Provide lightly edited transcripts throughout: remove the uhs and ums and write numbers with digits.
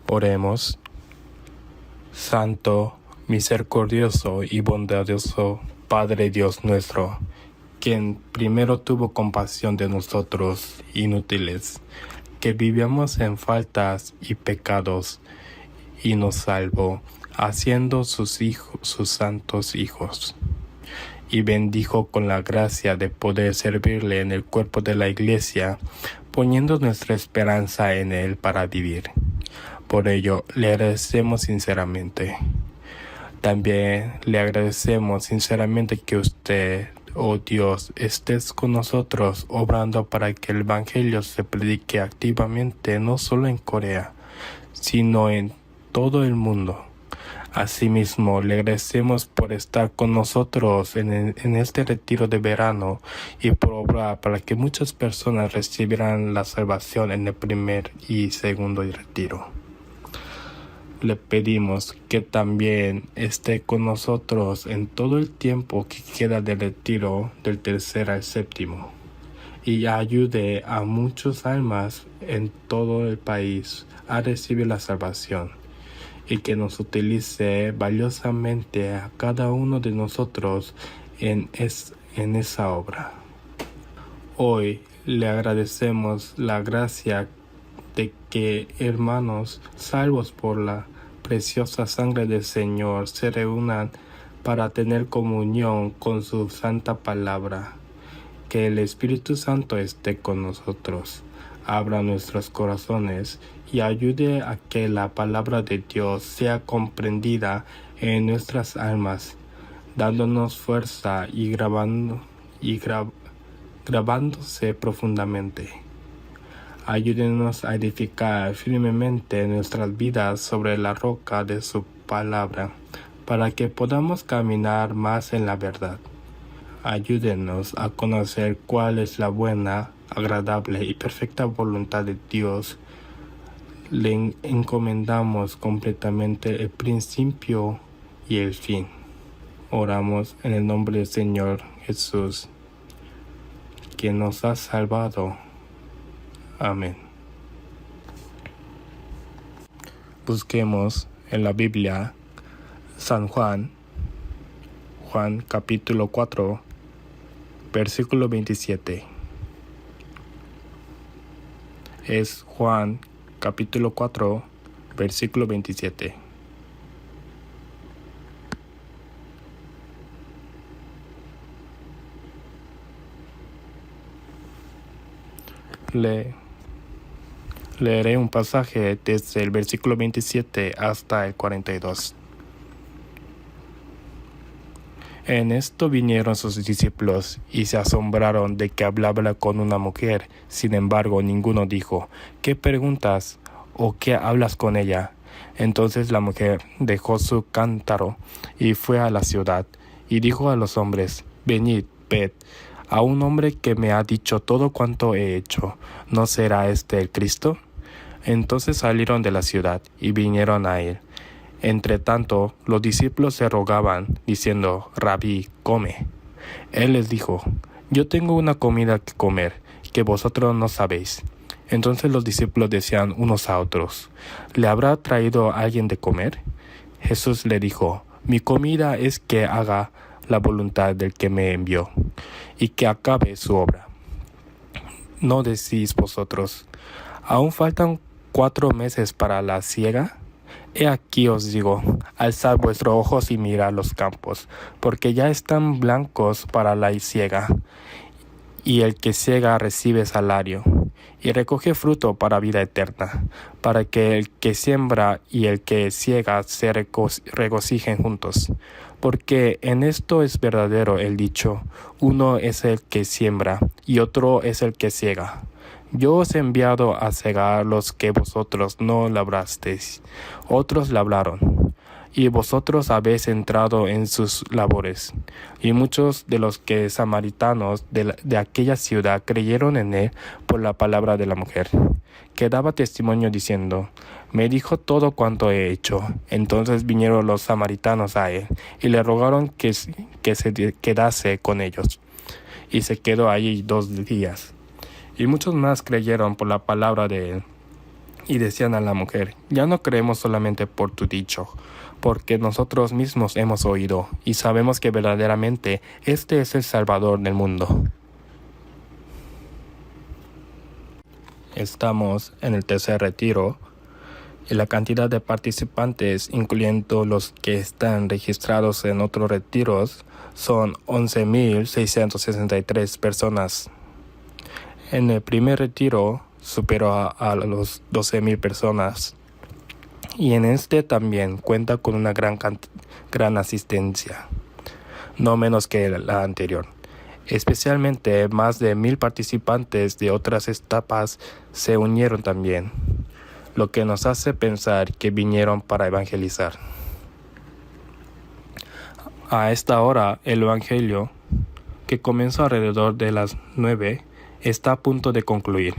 Oremos. Santo, misericordioso y bondadoso Padre Dios nuestro, quien primero tuvo compasión de nosotros inútiles, que vivíamos en faltas y pecados, y nos salvó, haciendo sus santos hijos, y bendijo con la gracia de poder servirle en el cuerpo de la Iglesia, poniendo nuestra esperanza en Él para vivir. Por ello, le agradecemos sinceramente. También le agradecemos sinceramente que usted, oh Dios, estés con nosotros, obrando para que el Evangelio se predique activamente no solo en Corea, sino en todo el mundo. Asimismo, le agradecemos por estar con nosotros en este retiro de verano y por obrar para que muchas personas recibieran la salvación en el primer y segundo retiro. Le pedimos que también esté con nosotros en todo el tiempo que queda del retiro del tercer al séptimo y ayude a muchas almas en todo el país a recibir la salvación, y que nos utilice valiosamente a cada uno de nosotros en esa obra. Hoy le agradecemos la gracia de que hermanos salvos por la preciosa sangre del Señor se reúnan para tener comunión con su santa palabra. Que el Espíritu Santo esté con nosotros, abra nuestros corazones y ayude a que la palabra de Dios sea comprendida en nuestras almas, dándonos fuerza y grabándose profundamente. Ayúdenos a edificar firmemente nuestras vidas sobre la roca de su palabra, para que podamos caminar más en la verdad. Ayúdenos a conocer cuál es la buena, agradable y perfecta voluntad de Dios. Le encomendamos completamente el principio y el fin. Oramos en el nombre del Señor Jesús, que nos ha salvado. Amén. Busquemos en la Biblia San Juan capítulo 4, versículo 27. Es Juan capítulo 4, versículo 27. Leeré un pasaje desde el versículo 27 hasta el 42. En esto vinieron sus discípulos y se asombraron de que hablaba con una mujer. Sin embargo, ninguno dijo: ¿qué preguntas o qué hablas con ella? Entonces la mujer dejó su cántaro y fue a la ciudad y dijo a los hombres: venid, ved a un hombre que me ha dicho todo cuanto he hecho. ¿No será este el Cristo? Entonces salieron de la ciudad y vinieron a él. Entre tanto, los discípulos se rogaban, diciendo: Rabí, come. Él les dijo: yo tengo una comida que comer, que vosotros no sabéis. Entonces los discípulos decían unos a otros: ¿le habrá traído alguien de comer? Jesús le dijo: mi comida es que haga la voluntad del que me envió, y que acabe su obra. ¿No decís vosotros: aún faltan 4 meses para la siega? He aquí os digo: alzad vuestros ojos y mirad los campos, porque ya están blancos para la siega. Y el que siega recibe salario, y recoge fruto para vida eterna, para que el que siembra y el que siega se regocijen juntos. Porque en esto es verdadero el dicho: uno es el que siembra, y otro es el que siega. Yo os he enviado a segar los que vosotros no labrasteis, otros labraron, y vosotros habéis entrado en sus labores. Y muchos de los que samaritanos de aquella ciudad creyeron en él por la palabra de la mujer, que daba testimonio diciendo: me dijo todo cuanto he hecho. Entonces vinieron los samaritanos a él, y le rogaron que se quedase con ellos. Y se quedó allí 2 días. Y muchos más creyeron por la palabra de él. Y decían a la mujer: ya no creemos solamente por tu dicho, porque nosotros mismos hemos oído y sabemos que verdaderamente este es el Salvador del mundo. Estamos en el tercer retiro y la cantidad de participantes, incluyendo los que están registrados en otros retiros, son 11.663 personas. En el primer retiro superó a los 12.000 personas. Y en este también cuenta con una gran asistencia, no menos que la anterior. Especialmente más de 1,000 participantes de otras etapas se unieron también, lo que nos hace pensar que vinieron para evangelizar. A esta hora, el evangelio, que comenzó alrededor de las 9, está a punto de concluir.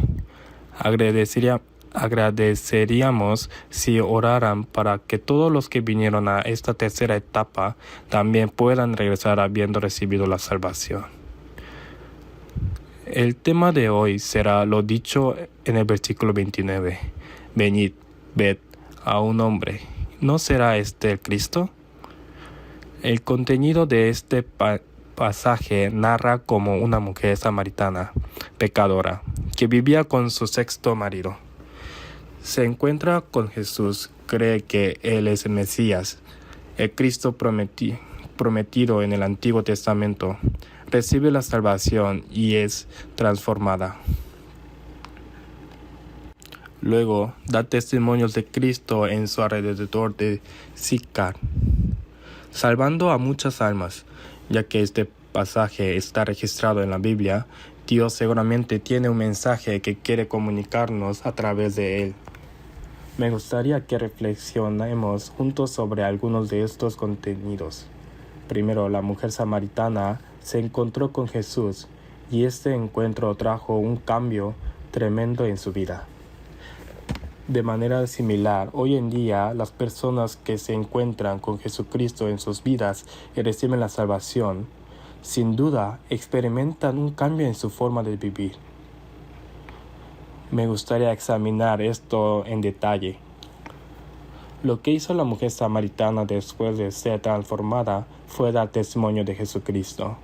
Agradeceríamos si oraran para que todos los que vinieron a esta tercera etapa también puedan regresar habiendo recibido la salvación. El tema de hoy será lo dicho en el versículo 29. Venid, ved a un hombre. ¿No será este el Cristo? El contenido de este pasaje narra como una mujer samaritana, pecadora, que vivía con su sexto marido. Se encuentra con Jesús, cree que Él es el Mesías, el Cristo prometido en el Antiguo Testamento, recibe la salvación y es transformada. Luego da testimonios de Cristo en su alrededor de Sicar, salvando a muchas almas. Ya que este pasaje está registrado en la Biblia, Dios seguramente tiene un mensaje que quiere comunicarnos a través de él. Me gustaría que reflexionemos juntos sobre algunos de estos contenidos. Primero, la mujer samaritana se encontró con Jesús y este encuentro trajo un cambio tremendo en su vida. De manera similar, hoy en día, las personas que se encuentran con Jesucristo en sus vidas y reciben la salvación, sin duda experimentan un cambio en su forma de vivir. Me gustaría examinar esto en detalle. Lo que hizo la mujer samaritana después de ser transformada fue dar testimonio de Jesucristo.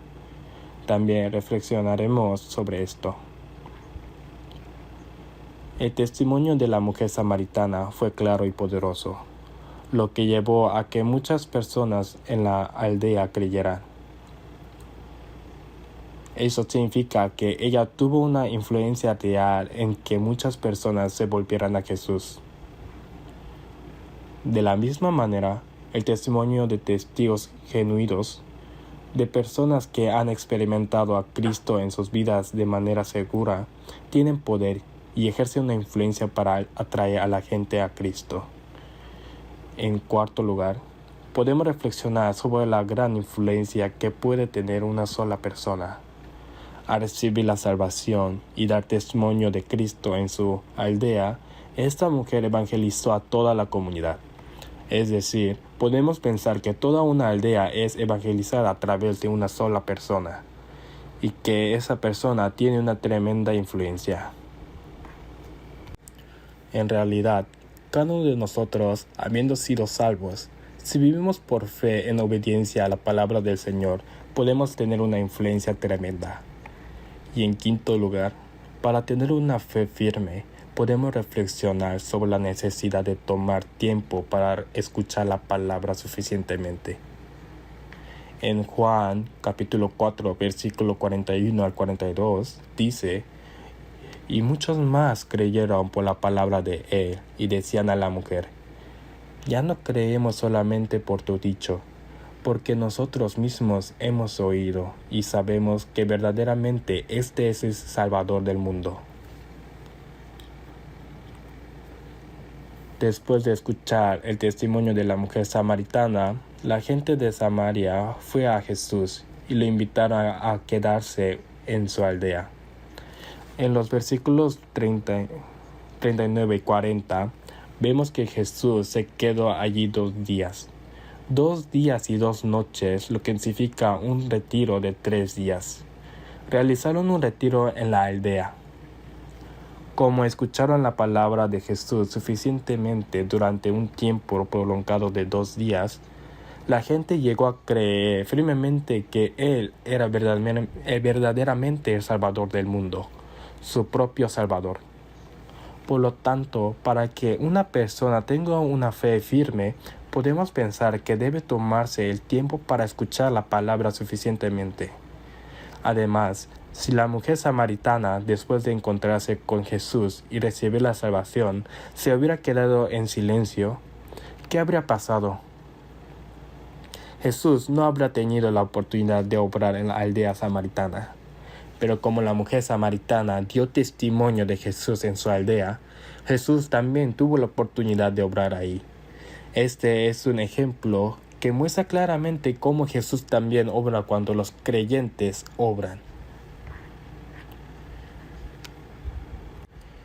También reflexionaremos sobre esto. El testimonio de la mujer samaritana fue claro y poderoso, lo que llevó a que muchas personas en la aldea creyeran. Eso significa que ella tuvo una influencia real en que muchas personas se volvieran a Jesús. De la misma manera, el testimonio de testigos genuinos, de personas que han experimentado a Cristo en sus vidas de manera segura, tienen poder y ejercen una influencia para atraer a la gente a Cristo. En cuarto lugar, podemos reflexionar sobre la gran influencia que puede tener una sola persona. Al recibir la salvación y dar testimonio de Cristo en su aldea, esta mujer evangelizó a toda la comunidad. Es decir, podemos pensar que toda una aldea es evangelizada a través de una sola persona, y que esa persona tiene una tremenda influencia. En realidad, cada uno de nosotros, habiendo sido salvos, si vivimos por fe en obediencia a la palabra del Señor, podemos tener una influencia tremenda. Y en quinto lugar, para tener una fe firme, podemos reflexionar sobre la necesidad de tomar tiempo para escuchar la palabra suficientemente. En Juan capítulo 4, versículo 41 al 42, dice: y muchos más creyeron por la palabra de él, y decían a la mujer: ya no creemos solamente por tu dicho, porque nosotros mismos hemos oído y sabemos que verdaderamente este es el Salvador del mundo. Después de escuchar el testimonio de la mujer samaritana, la gente de Samaria fue a Jesús y lo invitaron a quedarse en su aldea. En los versículos 39 y 40, vemos que Jesús se quedó allí 2 días. 2 días y 2 noches, lo que significa un retiro de 3 días. Realizaron un retiro en la aldea. Como escucharon la palabra de Jesús suficientemente durante un tiempo prolongado de 2 días, la gente llegó a creer firmemente que Él era verdaderamente el Salvador del mundo, su propio Salvador. Por lo tanto, para que una persona tenga una fe firme, podemos pensar que debe tomarse el tiempo para escuchar la palabra suficientemente. Además, si la mujer samaritana, después de encontrarse con Jesús y recibir la salvación, se hubiera quedado en silencio, ¿qué habría pasado? Jesús no habría tenido la oportunidad de obrar en la aldea samaritana. Pero como la mujer samaritana dio testimonio de Jesús en su aldea, Jesús también tuvo la oportunidad de obrar ahí. Este es un ejemplo que muestra claramente cómo Jesús también obra cuando los creyentes obran.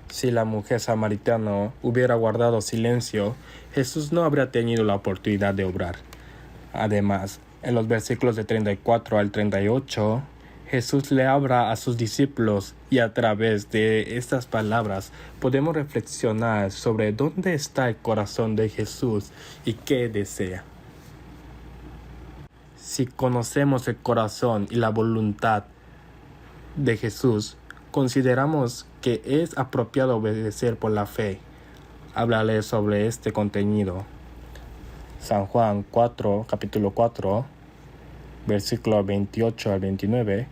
Si la mujer samaritana hubiera guardado silencio, Jesús no habría tenido la oportunidad de obrar. Además, en los versículos de 34 al 38, Jesús le habla a sus discípulos y a través de estas palabras podemos reflexionar sobre dónde está el corazón de Jesús y qué desea. Si conocemos el corazón y la voluntad de Jesús, consideramos que es apropiado obedecer por la fe. Hablaré sobre este contenido. San Juan 4, capítulo 4, versículo 28 al 29.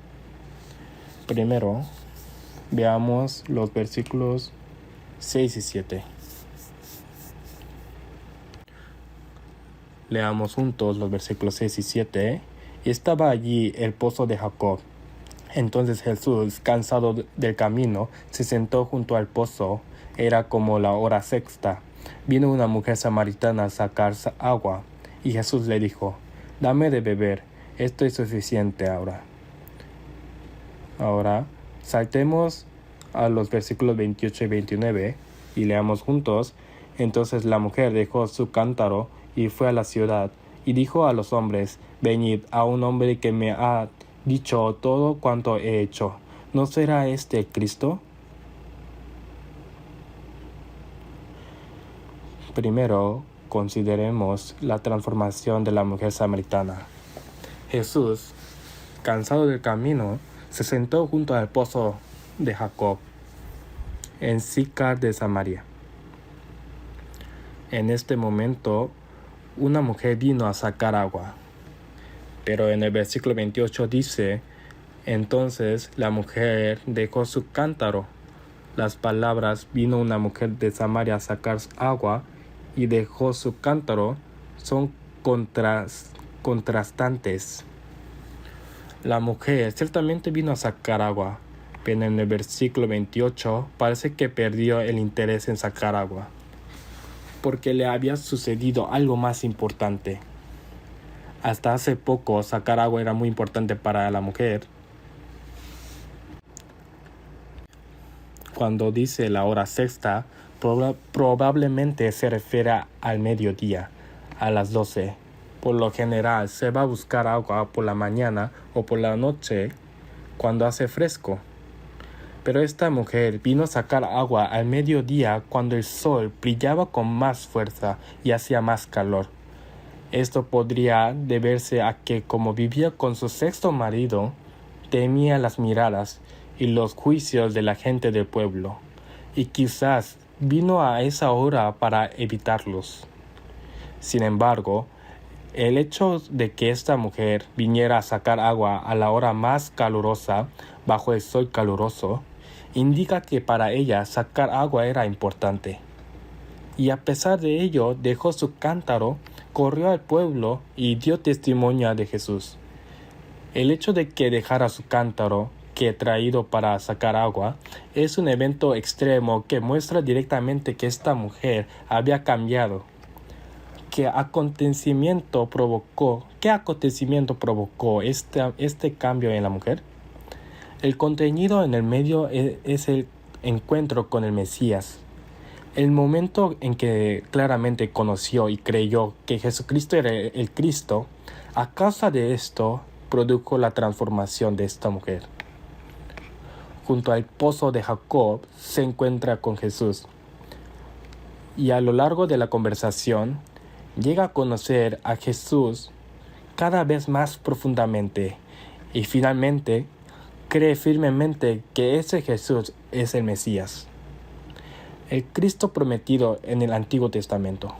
Primero, veamos los versículos 6 y 7. Leamos juntos los versículos 6 y 7. Y estaba allí el pozo de Jacob. Entonces Jesús, cansado del camino, se sentó junto al pozo. Era como la hora sexta. Vino una mujer samaritana a sacar agua, y Jesús le dijo: «Dame de beber, esto es suficiente ahora». Ahora, saltemos a los versículos 28 y 29 y leamos juntos. Entonces la mujer dejó su cántaro y fue a la ciudad, y dijo a los hombres: «Venid a un hombre que me ha dicho todo cuanto he hecho. ¿No será este el Cristo?». Primero, consideremos la transformación de la mujer samaritana. Jesús, cansado del camino, se sentó junto al pozo de Jacob, en Sicar de Samaria. En este momento, una mujer vino a sacar agua. Pero en el versículo 28 dice: «Entonces la mujer dejó su cántaro». Las palabras «vino una mujer de Samaria a sacar agua» y «dejó su cántaro» son contrastantes. La mujer ciertamente vino a sacar agua, pero en el versículo 28 parece que perdió el interés en sacar agua, porque le había sucedido algo más importante. Hasta hace poco sacar agua era muy importante para la mujer. Cuando dice la hora sexta, probablemente se refiere al mediodía, a las 12. Por lo general se va a buscar agua por la mañana o por la noche cuando hace fresco. Pero esta mujer vino a sacar agua al mediodía cuando el sol brillaba con más fuerza y hacía más calor. Esto podría deberse a que, como vivía con su sexto marido, temía las miradas y los juicios de la gente del pueblo, y quizás vino a esa hora para evitarlos. Sin embargo, el hecho de que esta mujer viniera a sacar agua a la hora más calurosa, bajo el sol caluroso, indica que para ella sacar agua era importante. Y a pesar de ello, dejó su cántaro, corrió al pueblo y dio testimonio de Jesús. El hecho de que dejara su cántaro, que traído para sacar agua, es un evento extremo que muestra directamente que esta mujer había cambiado. ¿Qué acontecimiento provocó este cambio en la mujer? El contenido en el medio es el encuentro con el Mesías. El momento en que claramente conoció y creyó que Jesucristo era el Cristo, a causa de esto, produjo la transformación de esta mujer. junto al pozo de Jacob, se encuentra con Jesús. Y a lo largo de la conversación, llega a conocer a Jesús cada vez más profundamente y finalmente cree firmemente que ese Jesús es el Mesías, el Cristo prometido en el Antiguo Testamento.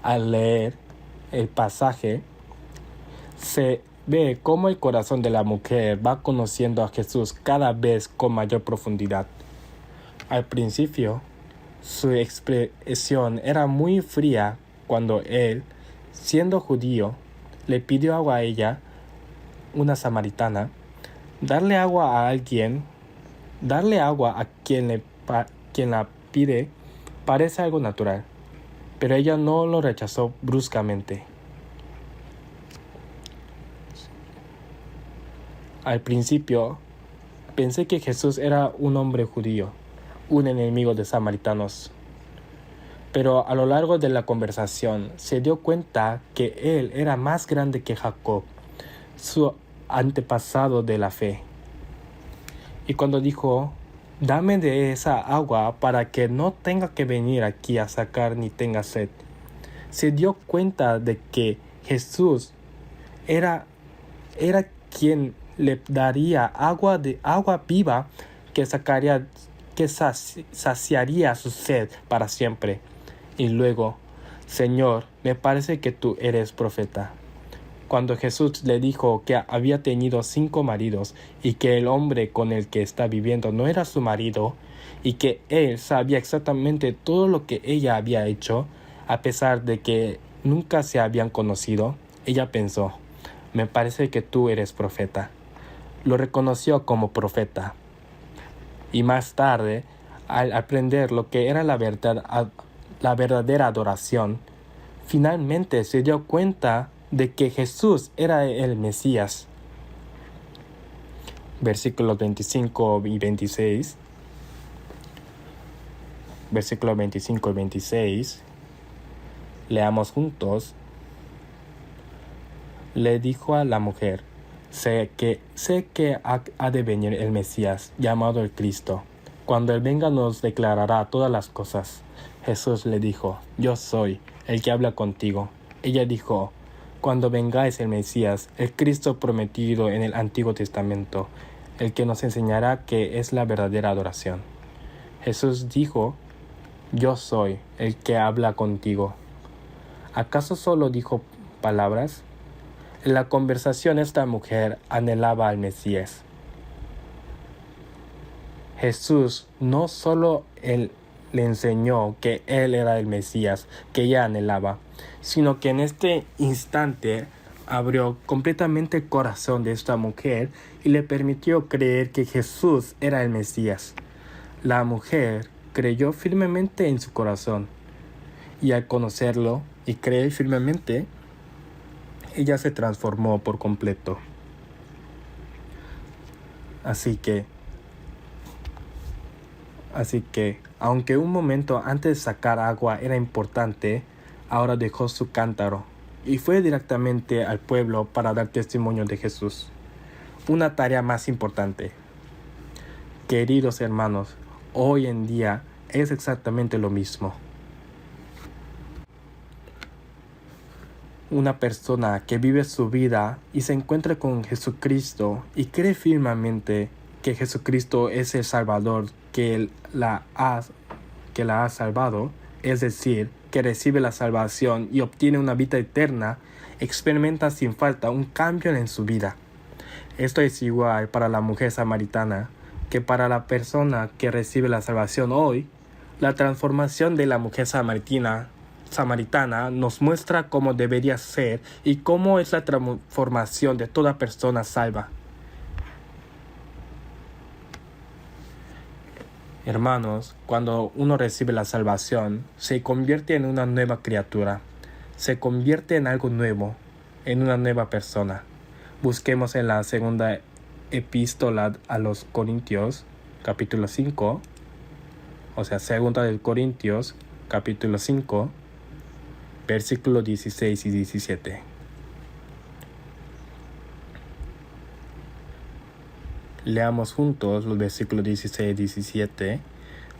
Al leer el pasaje, se ve cómo el corazón de la mujer va conociendo a Jesús cada vez con mayor profundidad. Al principio, su expresión era muy fría cuando él, siendo judío, le pidió agua a ella, una samaritana. Darle agua a quien la pide, parece algo natural, pero ella no lo rechazó bruscamente. Al principio, pensé que Jesús era un hombre judío, un enemigo de samaritanos. Pero a lo largo de la conversación se dio cuenta que él era más grande que Jacob, su antepasado de la fe. Y cuando dijo, dame de esa agua para que no tenga que venir aquí a sacar ni tenga sed, se dio cuenta de que Jesús era quien le daría agua viva que saciaría su sed para siempre. Y luego, Señor, me parece que tú eres profeta. Cuando Jesús le dijo que había tenido 5 maridos y que el hombre con el que está viviendo no era su marido y que él sabía exactamente todo lo que ella había hecho, a pesar de que nunca se habían conocido, ella pensó, me parece que tú eres profeta. Lo reconoció como profeta. Y más tarde, al aprender lo que era la verdadera adoración, finalmente se dio cuenta de que Jesús era el Mesías. Versículos 25 y 26. Versículos 25 y 26. Leamos juntos. Le dijo a la mujer, sé que ha de venir el Mesías, llamado el Cristo. Cuando Él venga nos declarará todas las cosas. Jesús le dijo, yo soy el que habla contigo. Ella dijo, cuando vengáis el Mesías, el Cristo prometido en el Antiguo Testamento, el que nos enseñará qué es la verdadera adoración. Jesús dijo, yo soy el que habla contigo. ¿Acaso solo dijo palabras? En la conversación esta mujer anhelaba al Mesías. Jesús no solo le enseñó que Él era el Mesías que ella anhelaba, sino que en este instante abrió completamente el corazón de esta mujer y le permitió creer que Jesús era el Mesías. La mujer creyó firmemente en su corazón y al conocerlo y creer firmemente, ella se transformó por completo. Así que, aunque un momento antes de sacar agua era importante, ahora dejó su cántaro y fue directamente al pueblo para dar testimonio de Jesús. Una tarea más importante. Queridos hermanos, hoy en día es exactamente lo mismo. Una persona que vive su vida y se encuentra con Jesucristo y cree firmemente que Jesucristo es el Salvador que la ha salvado, es decir, que recibe la salvación y obtiene una vida eterna, experimenta sin falta un cambio en su vida. Esto es igual para la mujer samaritana que para la persona que recibe la salvación hoy. La transformación de la mujer samaritana nos muestra cómo debería ser y cómo es la transformación de toda persona salva. Hermanos, cuando uno recibe la salvación, se convierte en una nueva criatura, se convierte en algo nuevo, en una nueva persona. Busquemos en la segunda epístola a los Corintios, capítulo 5, o sea, segunda de Corintios, capítulo 5, versículos 16 y 17. Leamos juntos los versículos 16 y 17.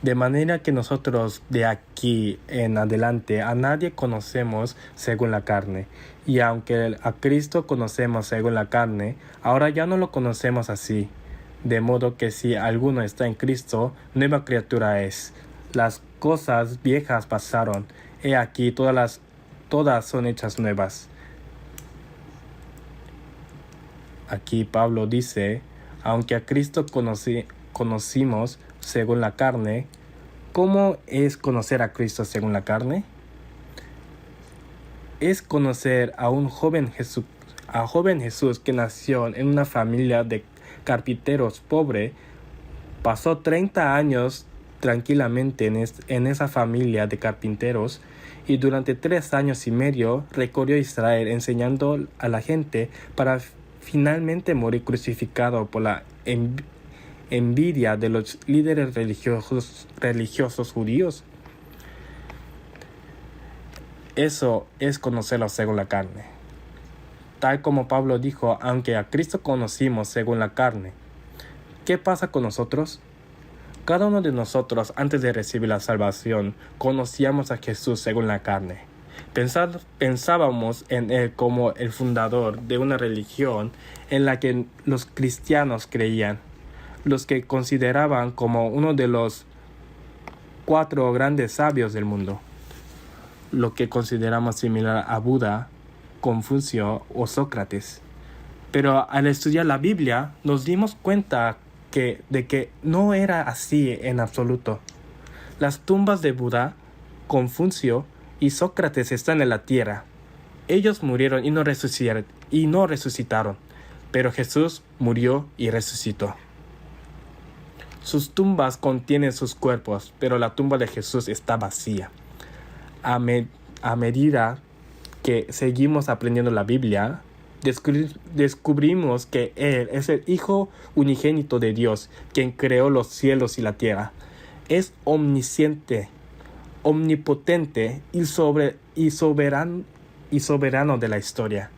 De manera que nosotros de aquí en adelante a nadie conocemos según la carne. Y aunque a Cristo conocemos según la carne, ahora ya no lo conocemos así. De modo que si alguno está en Cristo, nueva criatura es. Las cosas viejas pasaron. He aquí todas son hechas nuevas. Aquí Pablo dice, aunque a Cristo conocimos según la carne, ¿cómo es conocer a Cristo según la carne? Es conocer a un joven Jesús que nació en una familia de carpinteros pobre, pasó 30 años tranquilamente en esa familia de carpinteros y durante 3 años y medio recorrió Israel enseñando a la gente para finalmente morir crucificado por la envidia de los líderes religiosos judíos. Eso es conocerlo según la carne. Tal como Pablo dijo, aunque a Cristo conocimos según la carne. ¿Qué pasa con nosotros? Cada uno de nosotros, antes de recibir la salvación, conocíamos a Jesús según la carne. Pensábamos en Él como el fundador de una religión en la que los cristianos creían, los que consideraban como uno de los 4 grandes sabios del mundo, lo que consideramos similar a Buda, Confucio o Sócrates. Pero al estudiar la Biblia nos dimos cuenta de que no era así en absoluto. Las tumbas de Buda, Confucio y Sócrates están en la tierra. Ellos murieron y no resucitaron, pero Jesús murió y resucitó. Sus tumbas contienen sus cuerpos, pero la tumba de Jesús está vacía. A medida que seguimos aprendiendo la Biblia, descubrimos que Él es el Hijo unigénito de Dios, quien creó los cielos y la tierra. Es omnisciente, omnipotente y soberano de la historia,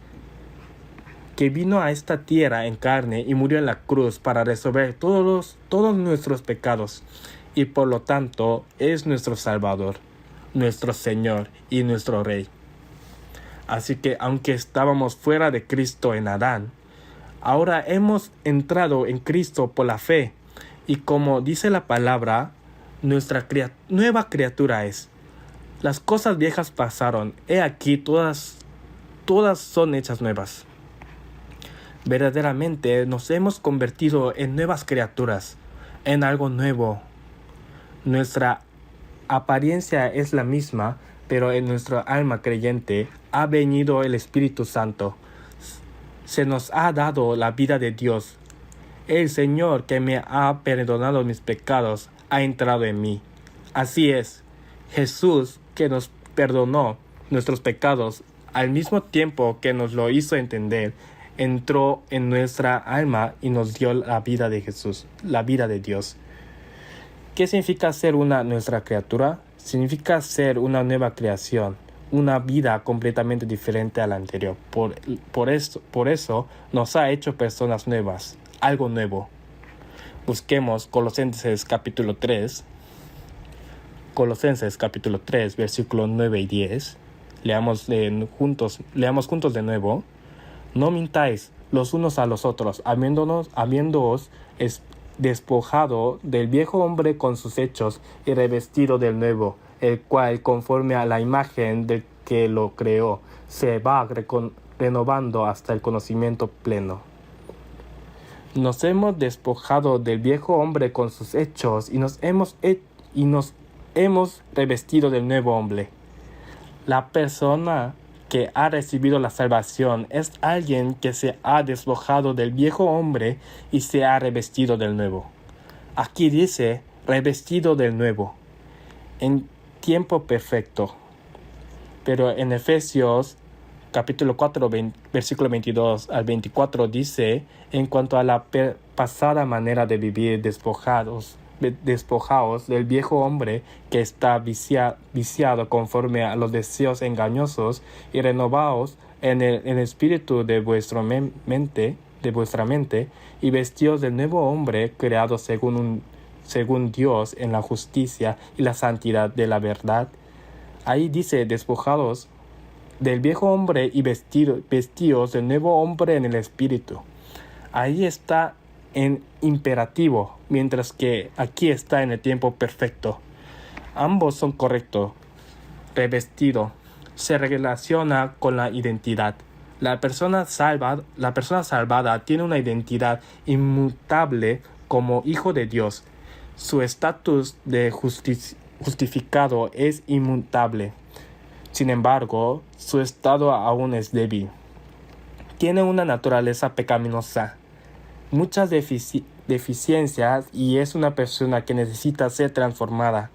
que vino a esta tierra en carne y murió en la cruz para resolver todos nuestros pecados, y por lo tanto es nuestro Salvador, nuestro Señor y nuestro Rey. Así que aunque estábamos fuera de Cristo en Adán, ahora hemos entrado en Cristo por la fe, y como dice la palabra, nuestra nueva criatura es. Las cosas viejas pasaron, he aquí todas son hechas nuevas. Verdaderamente nos hemos convertido en nuevas criaturas, en algo nuevo. Nuestra apariencia es la misma, pero en nuestra alma creyente ha venido el Espíritu Santo. Se nos ha dado la vida de Dios. El Señor que me ha perdonado mis pecados ha entrado en mí. Así es, Jesús que nos perdonó nuestros pecados al mismo tiempo que nos lo hizo entender, entró en nuestra alma y nos dio la vida de Jesús, la vida de Dios. ¿Qué significa ser una nuestra criatura? Significa ser una nueva creación, una vida completamente diferente a la anterior. Por eso nos ha hecho personas nuevas, algo nuevo. Busquemos Colosenses capítulo 3, versículos 9 y 10. Leamos juntos de nuevo. No mintáis los unos a los otros, habiéndoos despojado del viejo hombre con sus hechos y revestido del nuevo, el cual, conforme a la imagen del que lo creó, se va renovando hasta el conocimiento pleno. Nos hemos despojado del viejo hombre con sus hechos y nos hemos revestido del nuevo hombre. La persona que ha recibido la salvación es alguien que se ha despojado del viejo hombre y se ha revestido del nuevo. Aquí dice revestido del nuevo, en tiempo perfecto. Pero en Efesios capítulo 4, versículo 22 al 24 dice, en cuanto a la pasada manera de vivir, despojaos del viejo hombre que está viciado conforme a los deseos engañosos y renovaos en el espíritu de vuestra mente de vuestra mente y vestíos del nuevo hombre creado según Dios en la justicia y la santidad de la verdad. Ahí dice, despojados del viejo hombre y vestíos del nuevo hombre en el espíritu. Ahí está en imperativo, mientras que aquí está en el tiempo perfecto. Ambos son correctos. Revestido se relaciona con la identidad. La persona salvada tiene una identidad inmutable como hijo de Dios. Su estatus de justificado es inmutable. Sin embargo, su estado aún es débil. Tiene una naturaleza pecaminosa, muchas deficiencias y es una persona que necesita ser transformada.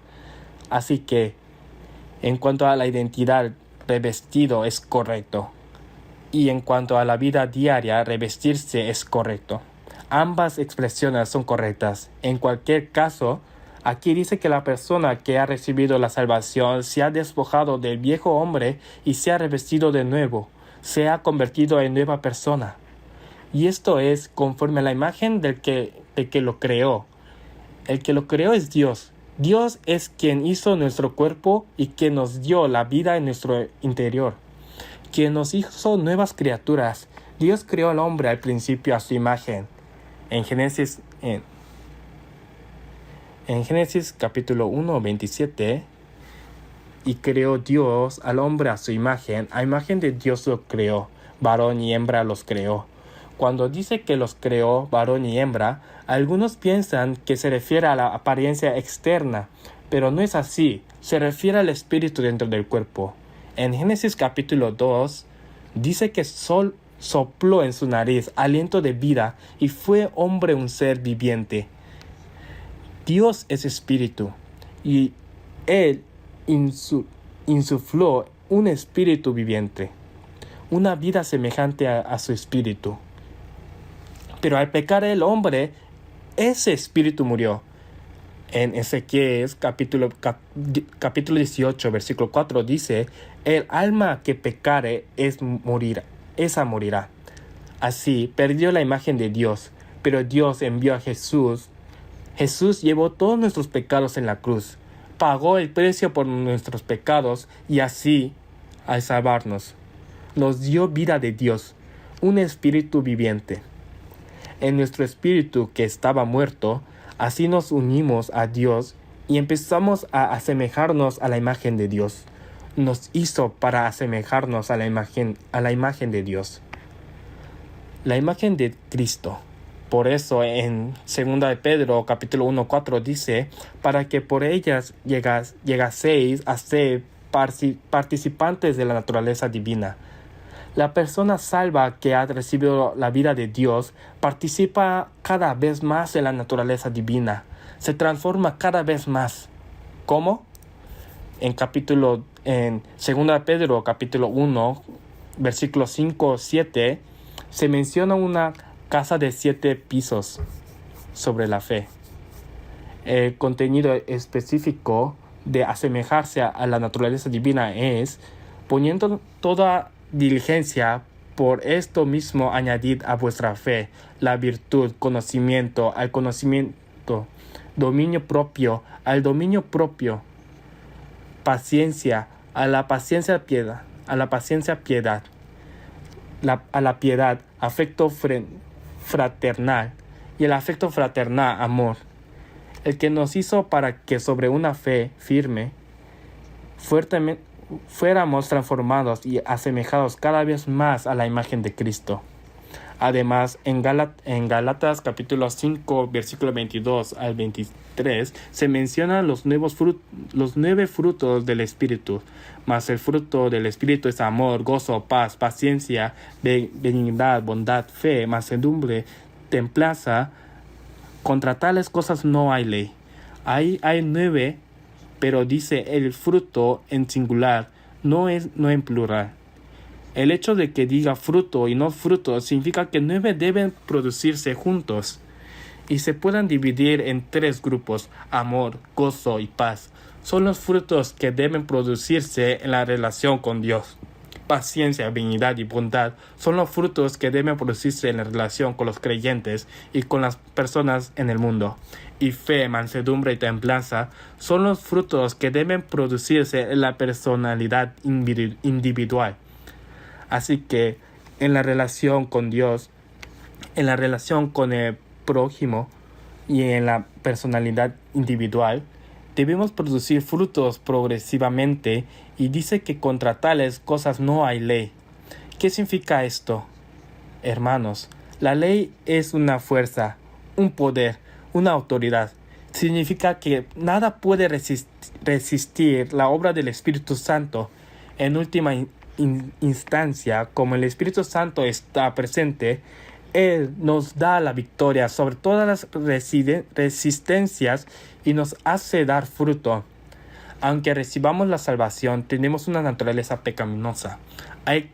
Así que, en cuanto a la identidad, revestido es correcto. Y en cuanto a la vida diaria, revestirse es correcto. Ambas expresiones son correctas. En cualquier caso, aquí dice que la persona que ha recibido la salvación se ha despojado del viejo hombre y se ha revestido de nuevo. Se ha convertido en nueva persona. Y esto es conforme a la imagen del que lo creó. El que lo creó es Dios. Dios es quien hizo nuestro cuerpo y quien nos dio la vida en nuestro interior, quien nos hizo nuevas criaturas. Dios creó al hombre al principio a su imagen. En Génesis capítulo 1, 27, y creó Dios al hombre a su imagen. A imagen de Dios lo creó, varón y hembra los creó. Cuando dice que los creó varón y hembra, algunos piensan que se refiere a la apariencia externa, pero no es así. Se refiere al espíritu dentro del cuerpo. En Génesis capítulo 2, dice que Sol sopló en su nariz aliento de vida y fue hombre un ser viviente. Dios es espíritu y Él insufló un espíritu viviente, una vida semejante a su espíritu. Pero al pecar el hombre, ese espíritu murió. En Ezequiel capítulo 18, versículo 4 dice, el alma que pecare esa morirá. Así perdió la imagen de Dios, pero Dios envió a Jesús. Jesús llevó todos nuestros pecados en la cruz, pagó el precio por nuestros pecados y así, al salvarnos, nos dio vida de Dios, un espíritu viviente. En nuestro espíritu que estaba muerto, así nos unimos a Dios y empezamos a asemejarnos a la imagen de Dios. Nos hizo para asemejarnos a la imagen de Dios. La imagen de Cristo. Por eso en 2 de Pedro capítulo 1:4 dice, para que por ellas llegaseis a ser participantes de la naturaleza divina. La persona salva que ha recibido la vida de Dios participa cada vez más en la naturaleza divina. Se transforma cada vez más. ¿Cómo? En 2 de Pedro capítulo 1, versículos 5-7, se menciona una casa de 7 pisos sobre la fe. El contenido específico de asemejarse a la naturaleza divina es, poniendo toda diligencia, por esto mismo añadid a vuestra fe la virtud, conocimiento, al conocimiento, dominio propio, al dominio propio, paciencia, a la paciencia piedad, a la paciencia piedad, a la piedad afecto fraternal y el afecto fraternal amor, el que nos hizo para que sobre una fe firme fuertemente fuéramos transformados y asemejados cada vez más a la imagen de Cristo. Además, en Gálatas capítulo 5, versículo 22 al 23, se mencionan los 9 frutos del Espíritu. Mas el fruto del Espíritu es amor, gozo, paz, paciencia, benignidad, bondad, fe, mansedumbre, templanza. Contra tales cosas no hay ley. Ahí hay 9, pero dice el fruto en singular, no en plural. El hecho de que diga fruto y no fruto significa que 9 deben producirse juntos y se puedan dividir en 3 grupos: amor, gozo y paz. Son los frutos que deben producirse en la relación con Dios. paciencia, benignidad y bondad son los frutos que deben producirse en la relación con los creyentes y con las personas en el mundo. Y fe, mansedumbre y templanza son los frutos que deben producirse en la personalidad individual. Así que en la relación con Dios, en la relación con el prójimo y en la personalidad individual, debemos producir frutos progresivamente, y dice que contra tales cosas no hay ley. ¿Qué significa esto? Hermanos, la ley es una fuerza, un poder, una autoridad. Significa que nada puede resistir la obra del Espíritu Santo. En última instancia, como el Espíritu Santo está presente, Él nos da la victoria sobre todas las resistencias y nos hace dar fruto. Aunque recibamos la salvación, tenemos una naturaleza pecaminosa. Hay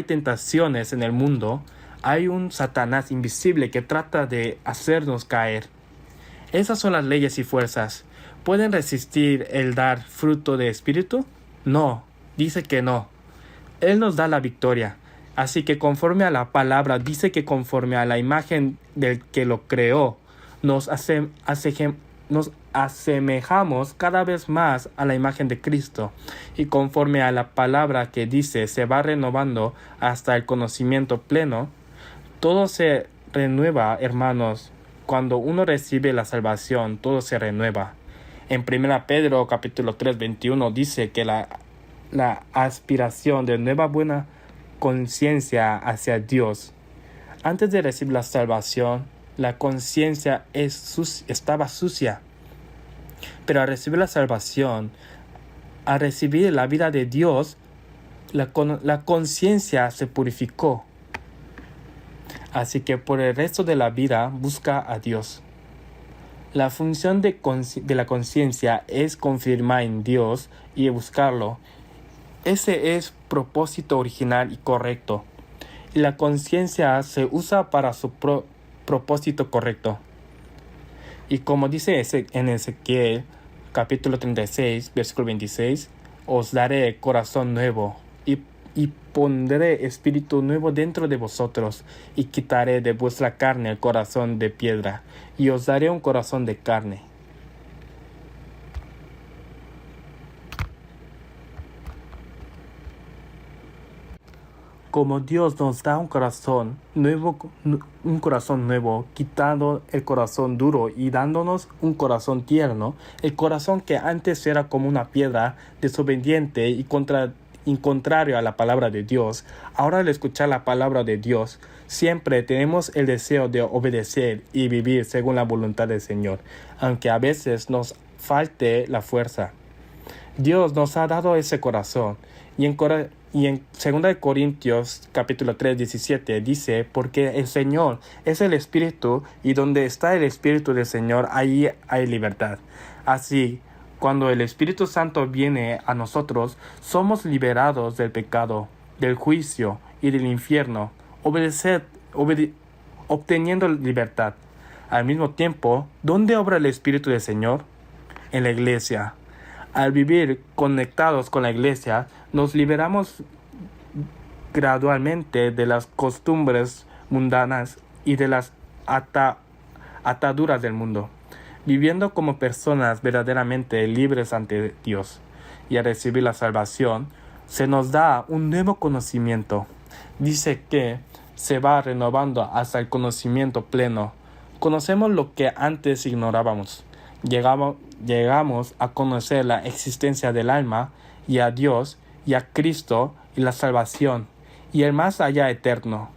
tentaciones en el mundo. Hay un Satanás invisible que trata de hacernos caer. Esas son las leyes y fuerzas. ¿Pueden resistir el dar fruto de espíritu? No, dice que no. Él nos da la victoria. Así que conforme a la palabra, dice que conforme a la imagen del que lo creó, nos asemejamos cada vez más a la imagen de Cristo. Y conforme a la palabra que dice, se va renovando hasta el conocimiento pleno. Todo se renueva, hermanos. Cuando uno recibe la salvación, todo se renueva. En 1 Pedro capítulo 3, 21 dice que la aspiración de nueva buena conciencia hacia Dios. Antes de recibir la salvación, la conciencia estaba sucia. Pero al recibir la salvación, al recibir la vida de Dios, la conciencia se purificó. Así que por el resto de la vida busca a Dios. La función de la conciencia es confirmar en Dios y buscarlo. Ese es propósito original y correcto. Y la conciencia se usa para su propósito correcto. Y como dice en Ezequiel, capítulo 36, versículo 26, os daré corazón nuevo y pondré espíritu nuevo dentro de vosotros, y quitaré de vuestra carne el corazón de piedra, y os daré un corazón de carne. Como Dios nos da un corazón nuevo, quitando el corazón duro y dándonos un corazón tierno, el corazón que antes era como una piedra desobediente y contrario a la palabra de Dios, ahora al escuchar la palabra de Dios, siempre tenemos el deseo de obedecer y vivir según la voluntad del Señor, aunque a veces nos falte la fuerza. Dios nos ha dado ese corazón, y en 2 Corintios capítulo 3, 17 dice, porque el Señor es el Espíritu, y donde está el Espíritu del Señor, ahí hay libertad. Así, cuando el Espíritu Santo viene a nosotros, somos liberados del pecado, del juicio y del infierno, obteniendo libertad. Al mismo tiempo, ¿dónde obra el Espíritu del Señor? En la iglesia. Al vivir conectados con la iglesia, nos liberamos gradualmente de las costumbres mundanas y de las ataduras del mundo, viviendo como personas verdaderamente libres ante Dios. Y al recibir la salvación, se nos da un nuevo conocimiento. Dice que se va renovando hasta el conocimiento pleno. Conocemos lo que antes ignorábamos. Llegamos a conocer la existencia del alma y a Dios y a Cristo y la salvación y el más allá eterno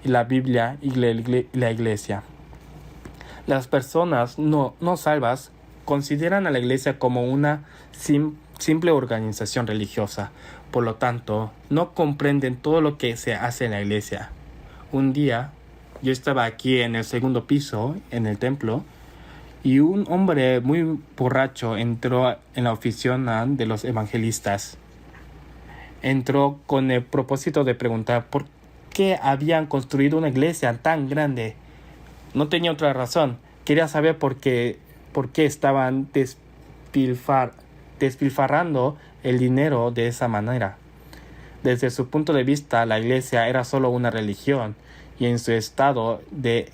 y la Biblia y la iglesia. Las personas no salvas consideran a la iglesia como una simple organización religiosa. Por lo tanto, no comprenden todo lo que se hace en la iglesia. Un día, yo estaba aquí en el segundo piso, en el templo, y un hombre muy borracho entró en la oficina de los evangelistas. Entró con el propósito de preguntar por qué habían construido una iglesia tan grande. No tenía otra razón. Quería saber por qué estaban despilfarrando el dinero de esa manera. Desde su punto de vista, la iglesia era solo una religión y en su estado de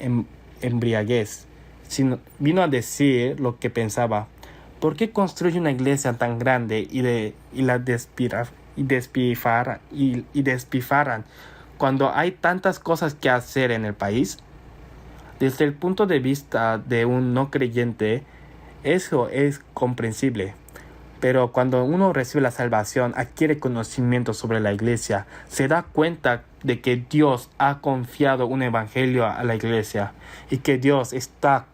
embriaguez. Vino a decir lo que pensaba. ¿Por qué construye una iglesia tan grande y la despilfarran cuando hay tantas cosas que hacer en el país? Desde el punto de vista de un no creyente, eso es comprensible. Pero cuando uno recibe la salvación, adquiere conocimiento sobre la iglesia, se da cuenta de que Dios ha confiado un evangelio a la iglesia y que Dios está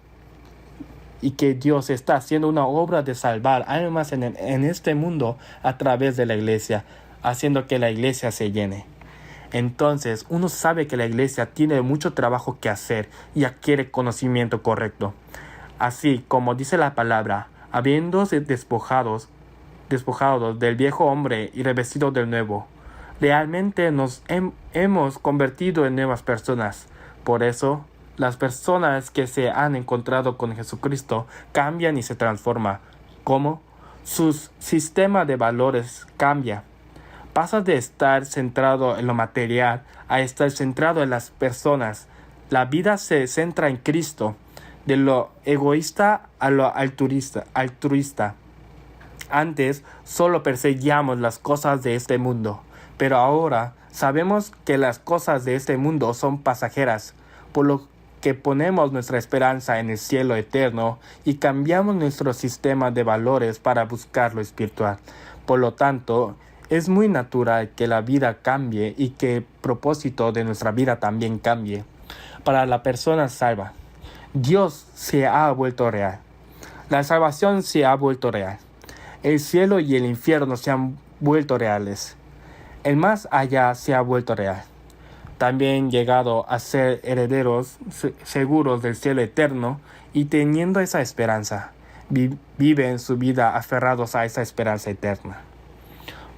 haciendo una obra de salvar almas en este mundo a través de la iglesia, haciendo que la iglesia se llene. Entonces, uno sabe que la iglesia tiene mucho trabajo que hacer y adquiere conocimiento correcto. Así como dice la palabra, habiéndose despojados del viejo hombre y revestidos del nuevo, realmente nos hemos convertido en nuevas personas. Por eso, las personas que se han encontrado con Jesucristo cambian y se transforman. ¿Cómo? Su sistema de valores cambia. Pasa de estar centrado en lo material a estar centrado en las personas. La vida se centra en Cristo, de lo egoísta a lo altruista. Antes solo perseguíamos las cosas de este mundo, pero ahora sabemos que las cosas de este mundo son pasajeras, por lo que ponemos nuestra esperanza en el cielo eterno y cambiamos nuestro sistema de valores para buscar lo espiritual. Por lo tanto, es muy natural que la vida cambie y que el propósito de nuestra vida también cambie. Para la persona salva, Dios se ha vuelto real. La salvación se ha vuelto real. El cielo y el infierno se han vuelto reales. El más allá se ha vuelto real. También llegado a ser herederos seguros del cielo eterno y teniendo esa esperanza, viven su vida aferrados a esa esperanza eterna.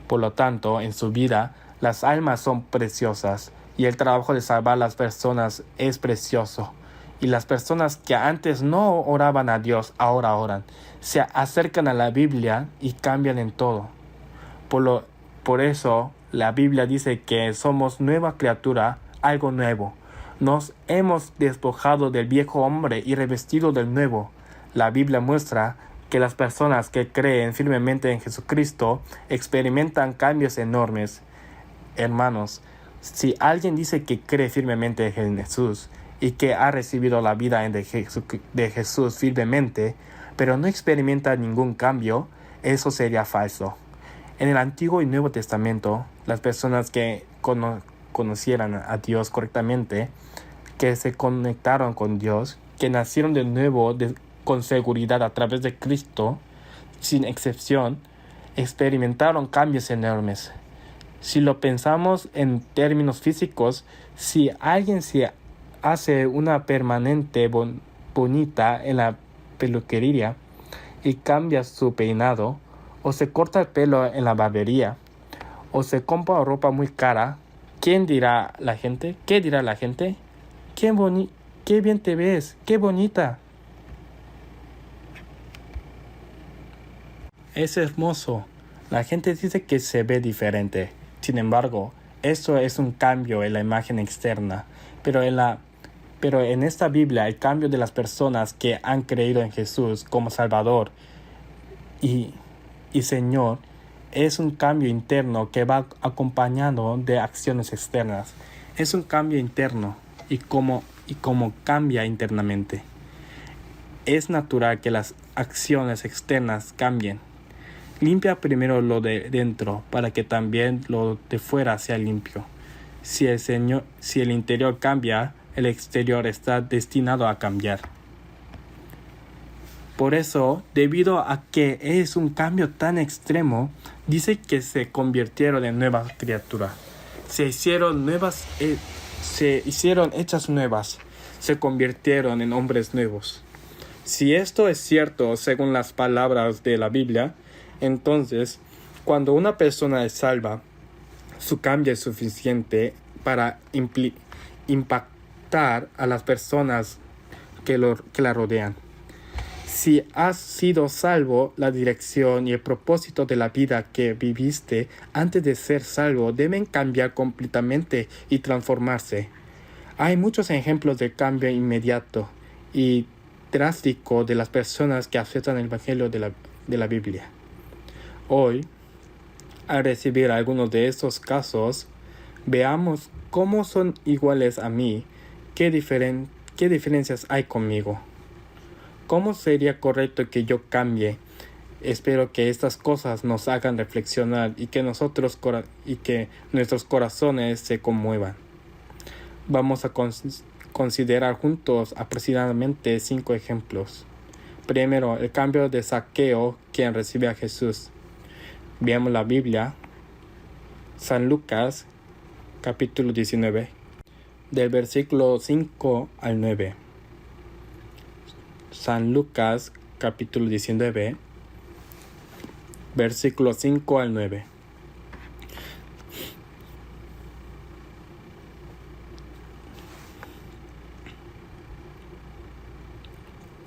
Por lo tanto, en su vida, las almas son preciosas y el trabajo de salvar a las personas es precioso. Y las personas que antes no oraban a Dios, ahora oran. Se acercan a la Biblia y cambian en todo. Por eso, la Biblia dice que somos nueva criatura, algo nuevo. Nos hemos despojado del viejo hombre y revestido del nuevo. La Biblia muestra que las personas que creen firmemente en Jesucristo experimentan cambios enormes. Hermanos, si alguien dice que cree firmemente en Jesús y que ha recibido la vida de Jesús firmemente, pero no experimenta ningún cambio, eso sería falso. En el Antiguo y Nuevo Testamento, las personas que conocieran a Dios correctamente, que se conectaron con Dios, que nacieron de nuevo con seguridad a través de Cristo, sin excepción, experimentaron cambios enormes. Si lo pensamos en términos físicos, si alguien se hace una permanente bonita en la peluquería y cambia su peinado, o se corta el pelo en la barbería, o se compra ropa muy cara, ¿quién dirá la gente? ¿Qué dirá la gente? ¡Qué bien te ves! ¡Qué bonita! Es hermoso. La gente dice que se ve diferente. Sin embargo, eso es un cambio en la imagen externa. Pero en esta Biblia, el cambio de las personas que han creído en Jesús como Salvador y Señor es un cambio interno que va acompañado de acciones externas. Es un cambio interno y como cambia internamente. Es natural que las acciones externas cambien. Limpia primero lo de dentro para que también lo de fuera sea limpio. Si el interior cambia, el exterior está destinado a cambiar. Por eso, debido a que es un cambio tan extremo, dice que se convirtieron en nuevas criaturas. Se hicieron hechas nuevas. Se convirtieron en hombres nuevos. Si esto es cierto según las palabras de la Biblia, entonces, cuando una persona es salva, su cambio es suficiente para impactar a las personas que la rodean. Si has sido salvo, la dirección y el propósito de la vida que viviste antes de ser salvo deben cambiar completamente y transformarse. Hay muchos ejemplos de cambio inmediato y drástico de las personas que aceptan el Evangelio de la Biblia. Hoy, al recibir algunos de estos casos, veamos cómo son iguales a mí, qué diferencias hay conmigo. ¿Cómo sería correcto que yo cambie? Espero que estas cosas nos hagan reflexionar y que nuestros corazones se conmuevan. Vamos a considerar juntos aproximadamente 5 ejemplos. Primero, el cambio de Zaqueo, quien recibe a Jesús. Veamos la Biblia, San Lucas, capítulo 19, del versículo 5 al 9. San Lucas, capítulo 19, versículo 5 al 9.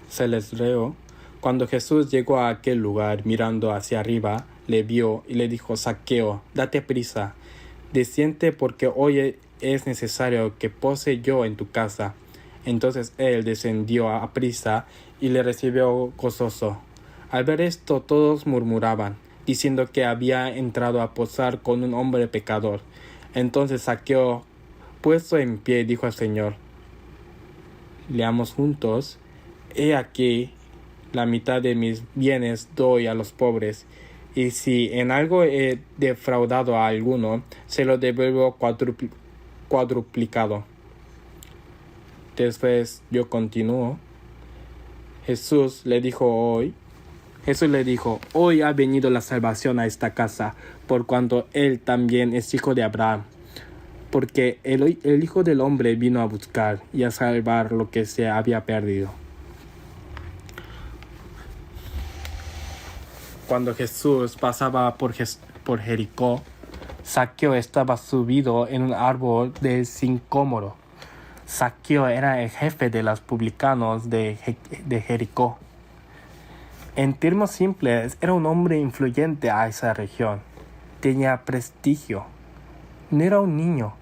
Se les leo. Cuando Jesús llegó a aquel lugar, mirando hacia arriba, le vio y le dijo: Zaqueo, date prisa, desciende, porque hoy es necesario que pose yo en tu casa. Entonces él descendió a prisa y le recibió gozoso. Al ver esto, todos murmuraban, diciendo que había entrado a posar con un hombre pecador. Entonces Zaqueo, puesto en pie, dijo al Señor. Leamos juntos. He aquí, la mitad de mis bienes doy a los pobres, y si en algo he defraudado a alguno, se lo devuelvo cuadruplicado. Después yo continúo. Jesús le dijo, hoy ha venido la salvación a esta casa, por cuanto él también es hijo de Abraham. Porque el Hijo del Hombre vino a buscar y a salvar lo que se había perdido. Cuando Jesús pasaba por Jericó, Zaqueo estaba subido en un árbol de sicómoro. Zaqueo era el jefe de los publicanos de Jericó. En términos simples, era un hombre influyente a esa región. Tenía prestigio. No era un niño,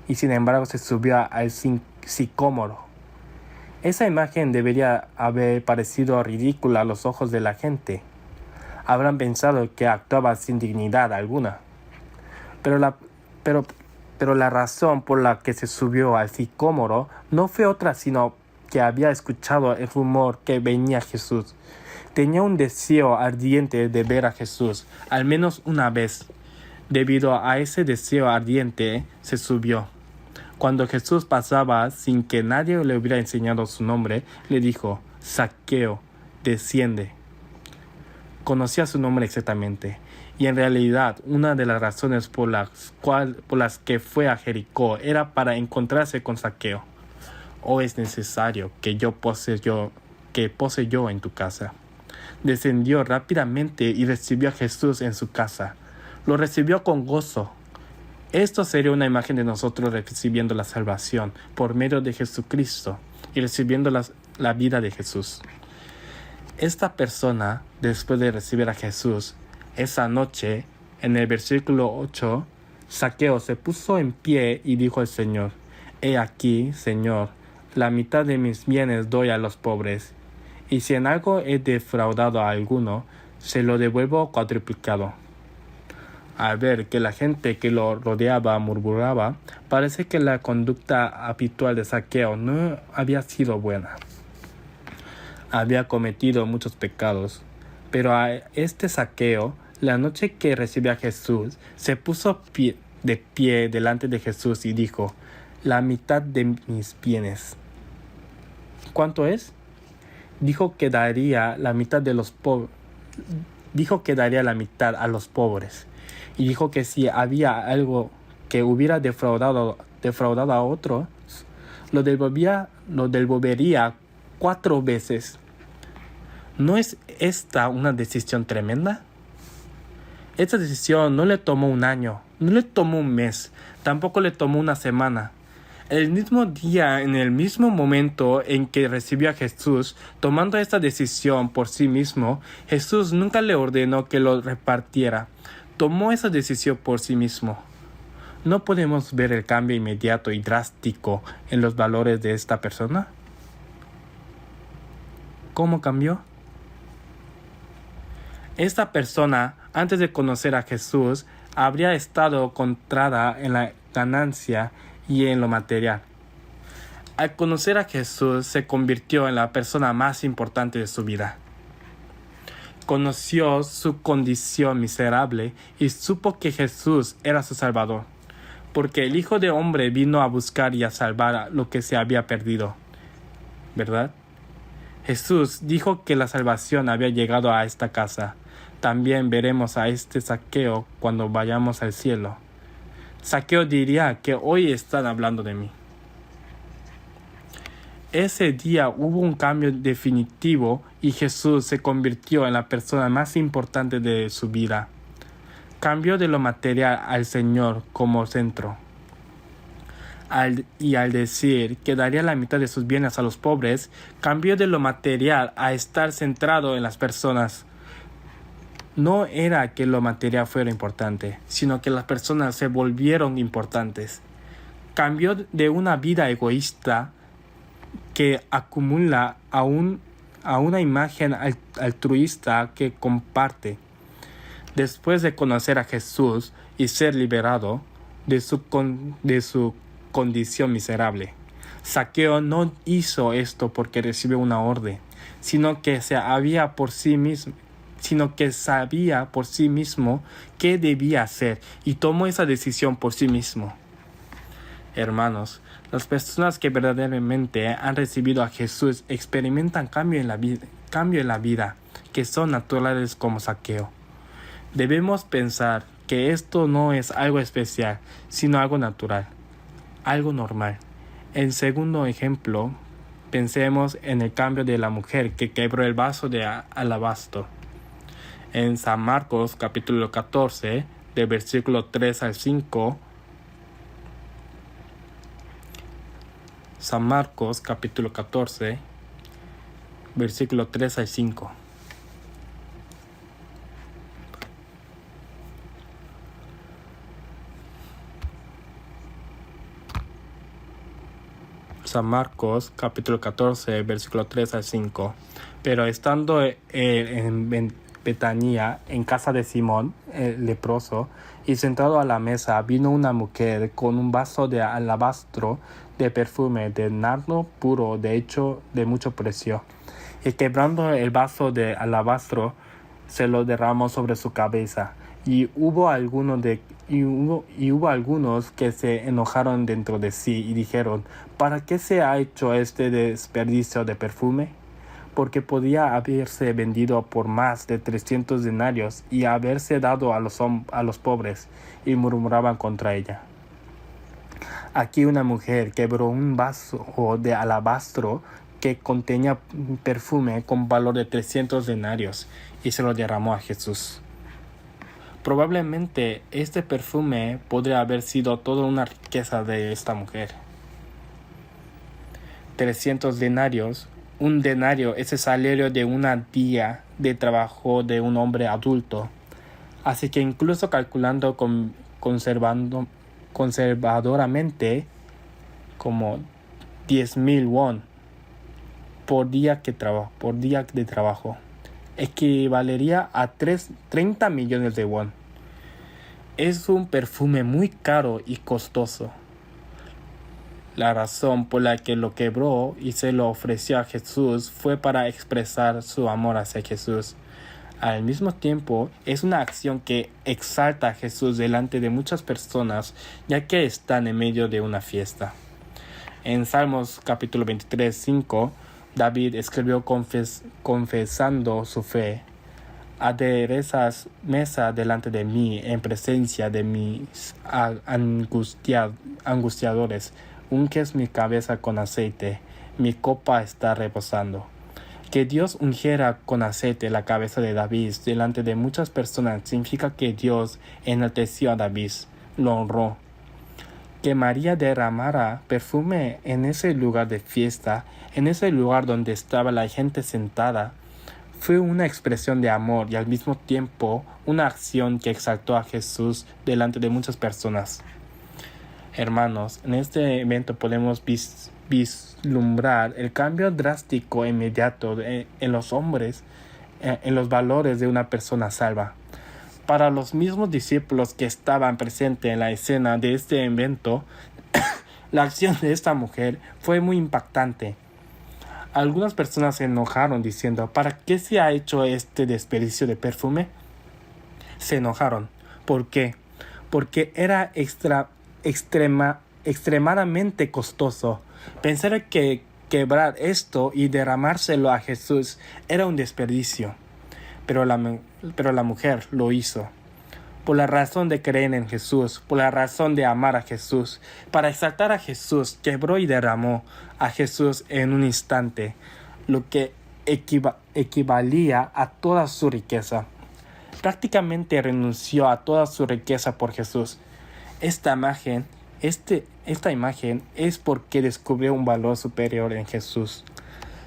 y sin embargo se subió al sicómoro. Esa imagen debería haber parecido ridícula a los ojos de la gente. Habrán pensado que actuaba sin dignidad alguna. Pero la razón por la que se subió al sicómoro no fue otra sino que había escuchado el rumor que venía Jesús. Tenía un deseo ardiente de ver a Jesús, al menos una vez. Debido a ese deseo ardiente, se subió. Cuando Jesús pasaba sin que nadie le hubiera enseñado su nombre, le dijo: Zaqueo, desciende. Conocía su nombre exactamente, y en realidad una de las razones por las que fue a Jericó era para encontrarse con Zaqueo. Hoy es necesario que pose yo en tu casa. Descendió rápidamente y recibió a Jesús en su casa. Lo recibió con gozo. Esto sería una imagen de nosotros recibiendo la salvación por medio de Jesucristo y recibiendo la vida de Jesús. Esta persona, después de recibir a Jesús, esa noche, en el versículo 8, Zaqueo se puso en pie y dijo al Señor: He aquí, Señor, la mitad de mis bienes doy a los pobres, y si en algo he defraudado a alguno, se lo devuelvo cuadruplicado. Al ver que la gente que lo rodeaba murmuraba, parece que la conducta habitual de Zaqueo no había sido buena. Había cometido muchos pecados, pero a este Zaqueo, la noche que recibió a Jesús, se puso de pie delante de Jesús y dijo: la mitad de mis bienes. ¿Cuánto es? Dijo que daría la mitad a los pobres. Y dijo que si había algo que hubiera defraudado a otro, lo devolvería 4 veces. ¿No es esta una decisión tremenda? Esta decisión no le tomó un año, no le tomó un mes, tampoco le tomó una semana. El mismo día, en el mismo momento en que recibió a Jesús, tomando esta decisión por sí mismo, Jesús nunca le ordenó que lo repartiera. Tomó esa decisión por sí mismo. ¿No podemos ver el cambio inmediato y drástico en los valores de esta persona? ¿Cómo cambió? Esta persona, antes de conocer a Jesús, habría estado contrada en la ganancia y en lo material. Al conocer a Jesús, se convirtió en la persona más importante de su vida. Conoció su condición miserable y supo que Jesús era su Salvador, porque el Hijo de Hombre vino a buscar y a salvar lo que se había perdido. ¿Verdad? Jesús dijo que la salvación había llegado a esta casa. También veremos a este Zaqueo cuando vayamos al cielo. Zaqueo diría que hoy están hablando de mí. Ese día hubo un cambio definitivo y Jesús se convirtió en la persona más importante de su vida. Cambió de lo material al Señor como centro. Al decir que daría la mitad de sus bienes a los pobres, cambió de lo material a estar centrado en las personas. No era que lo material fuera importante, sino que las personas se volvieron importantes. Cambió de una vida egoísta que acumula a una imagen altruista que comparte. Después de conocer a Jesús y ser liberado de su condición miserable, Zaqueo no hizo esto porque recibió una orden, sino que sabía por sí mismo qué debía hacer y tomó esa decisión por sí mismo. Hermanos, las personas que verdaderamente han recibido a Jesús experimentan cambio en la vida, que son naturales como Zaqueo. Debemos pensar que esto no es algo especial, sino algo natural, algo normal. En segundo ejemplo, pensemos en el cambio de la mujer que quebró el vaso de alabastro. En San Marcos capítulo 14, del versículo 3 al 5, San Marcos capítulo 14, versículo 3 al 5. San Marcos capítulo 14, versículo 3 al 5. Pero estando en Betania, en casa de Simón, el leproso, y sentado a la mesa, vino una mujer con un vaso de alabastro de perfume de nardo puro, de hecho de mucho precio. Y quebrando el vaso de alabastro, se lo derramó sobre su cabeza. Y hubo algunos que se enojaron dentro de sí y dijeron: ¿para qué se ha hecho este desperdicio de perfume? Porque podía haberse vendido por más de 300 denarios y haberse dado a los pobres. Y murmuraban contra ella. Aquí una mujer quebró un vaso de alabastro que contenía perfume con valor de 300 denarios y se lo derramó a Jesús. Probablemente este perfume podría haber sido toda una riqueza de esta mujer. 300 denarios. Un denario es el salario de un día de trabajo de un hombre adulto. Así que incluso calculando conservadoramente como 10,000 won por día de trabajo, equivalería a 30 millones de won. Es un perfume muy caro y costoso. La razón por la que lo quebró y se lo ofreció a Jesús fue para expresar su amor hacia Jesús. Al mismo tiempo, es una acción que exalta a Jesús delante de muchas personas, ya que están en medio de una fiesta. En Salmos capítulo 23, 5, David escribió confesando su fe: aderezas mesa delante de mí en presencia de mis angustiadores. Unges mi cabeza con aceite, mi copa está rebosando. Que Dios ungiera con aceite la cabeza de David delante de muchas personas significa que Dios enalteció a David, lo honró. que María derramara perfume en ese lugar de fiesta, en ese lugar donde estaba la gente sentada, fue una expresión de amor y al mismo tiempo una acción que exaltó a Jesús delante de muchas personas. Hermanos, en este evento podemos vislumbrar el cambio drástico e inmediato en los hombres, en los valores de una persona salva. Para los mismos discípulos que estaban presentes en la escena de este evento, la acción de esta mujer fue muy impactante. Algunas personas se enojaron diciendo, ¿para qué se ha hecho este desperdicio de perfume? Se enojaron. ¿Por qué? Porque era extremadamente costoso. Pensar que quebrar esto y derramárselo a Jesús era un desperdicio. Pero la mujer lo hizo. Por la razón de creer en Jesús, por la razón de amar a Jesús, para exaltar a Jesús, quebró y derramó a Jesús en un instante, lo que equivalía a toda su riqueza. Prácticamente renunció a toda su riqueza por Jesús. Esta imagen es porque descubrió un valor superior en Jesús.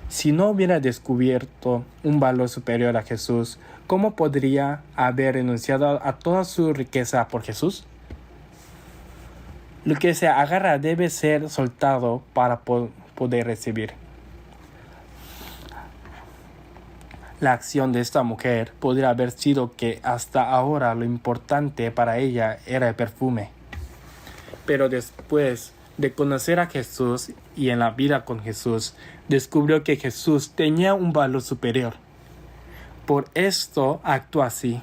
Si no hubiera descubierto un valor superior a Jesús, ¿cómo podría haber renunciado a toda su riqueza por Jesús? Lo que se agarra debe ser soltado para poder recibir. La acción de esta mujer podría haber sido que hasta ahora lo importante para ella era el perfume. Pero después de conocer a Jesús y en la vida con Jesús, descubrió que Jesús tenía un valor superior. Por esto actuó así.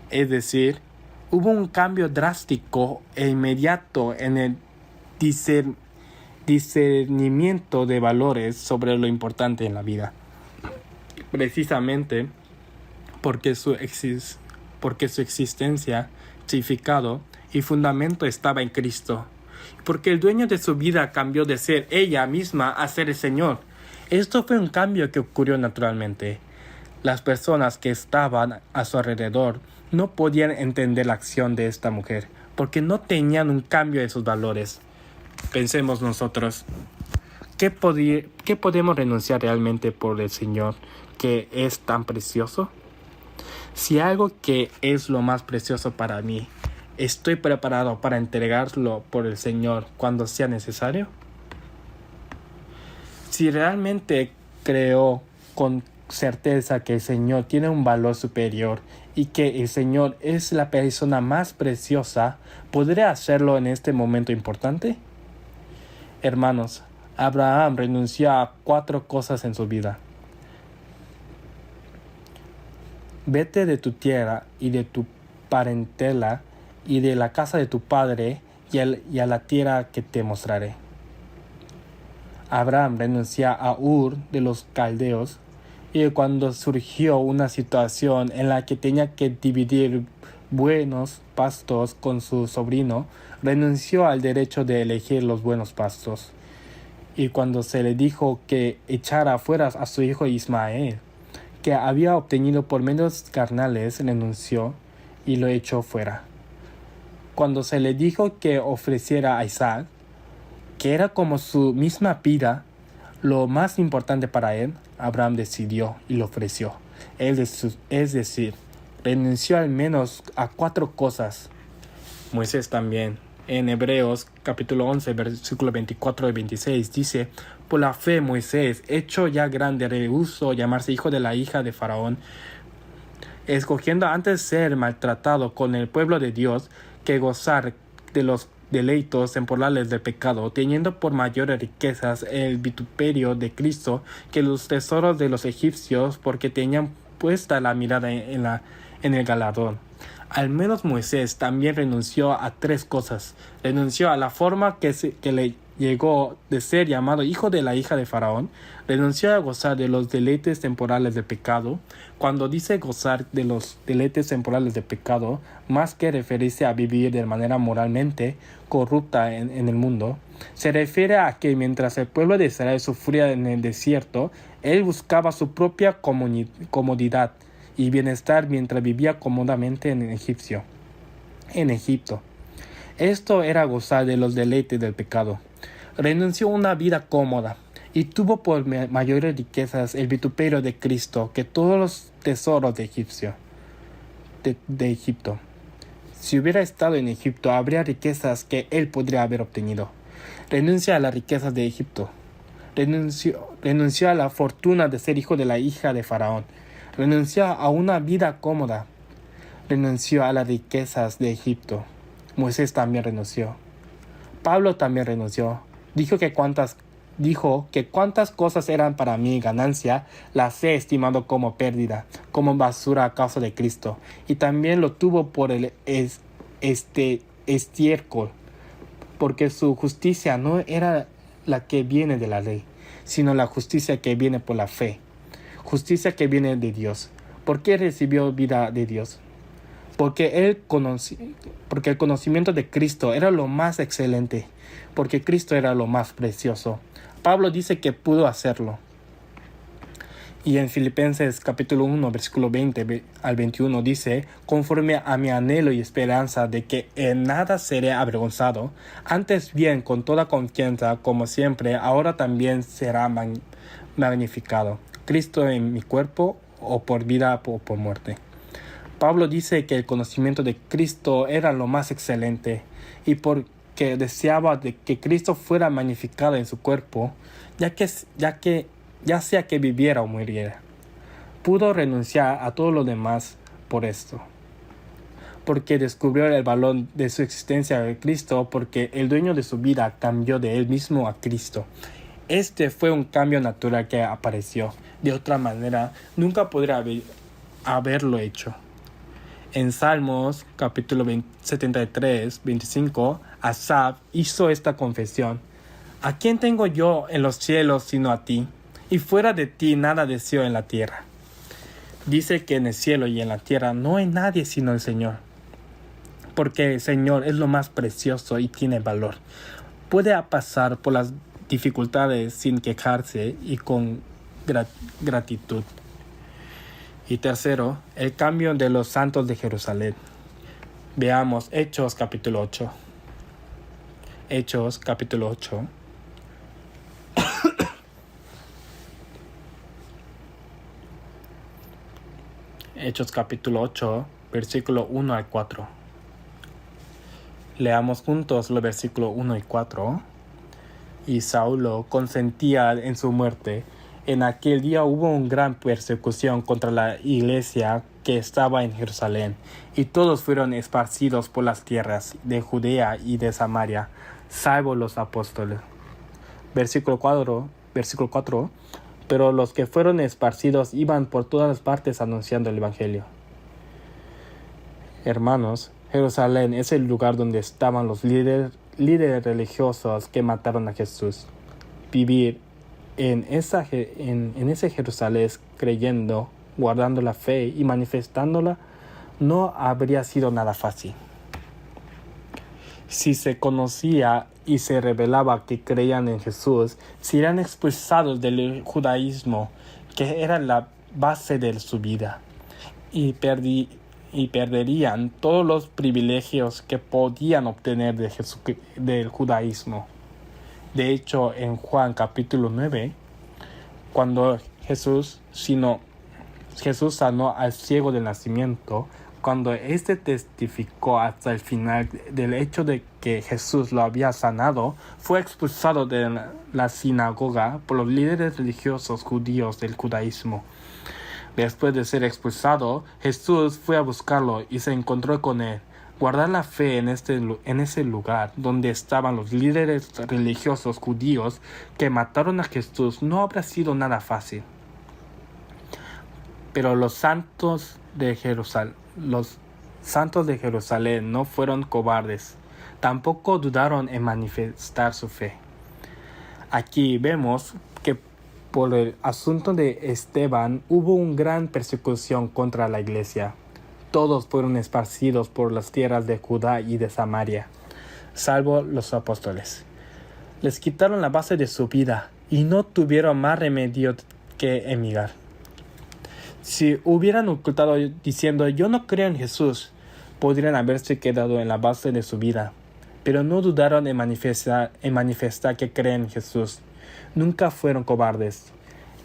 Es decir, hubo un cambio drástico e inmediato en el discernimiento de valores sobre lo importante en la vida. Precisamente porque su existencia, significado y fundamento estaba en Cristo. Porque el dueño de su vida cambió de ser ella misma a ser el Señor. Esto fue un cambio que ocurrió naturalmente. Las personas que estaban a su alrededor no podían entender la acción de esta mujer, porque no tenían un cambio de sus valores. Pensemos nosotros, ¿qué podemos renunciar realmente por el Señor que es tan precioso? Si algo que es lo más precioso para mí, ¿estoy preparado para entregarlo por el Señor cuando sea necesario? Si realmente creo con certeza que el Señor tiene un valor superior y que el Señor es la persona más preciosa, ¿podré hacerlo en este momento importante? Hermanos, Abraham renunció a 4 cosas en su vida. Vete de tu tierra y de tu parentela y de la casa de tu padre y a la tierra que te mostraré. Abraham renunció a Ur de los caldeos, y cuando surgió una situación en la que tenía que dividir buenos pastos con su sobrino, renunció al derecho de elegir los buenos pastos. Y cuando se le dijo que echara fuera a su hijo Ismael, que había obtenido por medios carnales, renunció y lo echó fuera. Cuando se le dijo que ofreciera a Isaac, que era como su misma vida, lo más importante para él, Abraham decidió y lo ofreció. Es decir, renunció al menos a 4 cosas. Moisés también. En Hebreos capítulo 11, versículo 24 y 26 dice: por la fe Moisés, hecho ya grande, rehusó llamarse hijo de la hija de Faraón, escogiendo antes ser maltratado con el pueblo de Dios que gozar de los deleitos temporales del pecado, teniendo por mayores riquezas el vituperio de Cristo que los tesoros de los egipcios, porque tenían puesta la mirada en el galardón. Al menos Moisés también renunció a 3 cosas. Renunció a la forma que le llegó de ser llamado hijo de la hija de Faraón. Renunció a gozar de los deleites temporales del pecado. Cuando dice gozar de los deleites temporales del pecado, más que referirse a vivir de manera moralmente corrupta en el mundo, se refiere a que mientras el pueblo de Israel sufría en el desierto, él buscaba su propia comodidad y bienestar mientras vivía cómodamente en Egipto. Él Esto era gozar de los deleites del pecado. Renunció a una vida cómoda y tuvo por mayores riquezas el vituperio de Cristo que todos los tesoros de Egipto. Si hubiera estado en Egipto, habría riquezas que él podría haber obtenido. Renuncia a las riquezas de Egipto. Renunció a la fortuna de ser hijo de la hija de Faraón. Renunció a una vida cómoda. Renunció a las riquezas de Egipto. Moisés también renunció. Pablo también renunció. Dijo que cuantas cosas eran para mí ganancia, las he estimado como pérdida, como basura a causa de Cristo. Y también lo tuvo por el estiércol, porque su justicia no era la que viene de la ley, sino la justicia que viene por la fe, justicia que viene de Dios. ¿Por qué recibió vida de Dios? Porque el conocimiento de Cristo era lo más excelente, porque Cristo era lo más precioso. Pablo dice que pudo hacerlo. Y en Filipenses capítulo 1, versículo 20 al 21 dice: conforme a mi anhelo y esperanza de que en nada seré avergonzado, antes bien con toda confianza, como siempre, ahora también será magnificado Cristo en mi cuerpo, o por vida o por muerte. Pablo dice que el conocimiento de Cristo era lo más excelente, y porque deseaba de que Cristo fuera magnificado en su cuerpo, ya sea que viviera o muriera. Pudo renunciar a todo lo demás por esto, porque descubrió el valor de su existencia de Cristo, porque el dueño de su vida cambió de él mismo a Cristo. Este fue un cambio natural que apareció. De otra manera, nunca podría haberlo hecho. En Salmos capítulo 73, 25, Asaf hizo esta confesión: ¿a quién tengo yo en los cielos sino a ti? Y fuera de ti nada deseo en la tierra. Dice que en el cielo y en la tierra no hay nadie sino el Señor, porque el Señor es lo más precioso y tiene valor. Puede pasar por las dificultades sin quejarse y con gratitud. Y tercero, el cambio de los santos de Jerusalén. Veamos Hechos capítulo 8. Hechos capítulo 8. Hechos capítulo 8, versículo 1 al 4. Leamos juntos los versículos 1 y 4. Y Saulo consentía en su muerte. En aquel día hubo una gran persecución contra la iglesia que estaba en Jerusalén, y todos fueron esparcidos por las tierras de Judea y de Samaria, salvo los apóstoles. Versículo 4. Pero los que fueron esparcidos iban por todas partes anunciando el evangelio. Hermanos, Jerusalén es el lugar donde estaban los líderes religiosos que mataron a Jesús. Vivir en ese Jerusalén creyendo, guardando la fe y manifestándola no habría sido nada fácil. Si se conocía y se revelaba que creían en Jesús, serían expulsados del judaísmo, que era la base de su vida, y perderían todos los privilegios que podían obtener del judaísmo. De hecho, en Juan capítulo 9, cuando Jesús sanó al ciego del nacimiento, cuando éste testificó hasta el final del hecho de que Jesús lo había sanado, fue expulsado de la sinagoga por los líderes religiosos judíos del judaísmo. Después de ser expulsado, Jesús fue a buscarlo y se encontró con él. Guardar la fe en ese lugar donde estaban los líderes religiosos judíos que mataron a Jesús no habrá sido nada fácil. Pero los santos de Jerusalén no fueron cobardes, tampoco dudaron en manifestar su fe. Aquí vemos que por el asunto de Esteban hubo una gran persecución contra la iglesia. Todos fueron esparcidos por las tierras de Judá y de Samaria, salvo los apóstoles. Les quitaron la base de su vida y no tuvieron más remedio que emigrar. Si hubieran ocultado diciendo yo no creo en Jesús, podrían haberse quedado en la base de su vida. pero no dudaron en manifestar que creen en Jesús. Nunca fueron cobardes.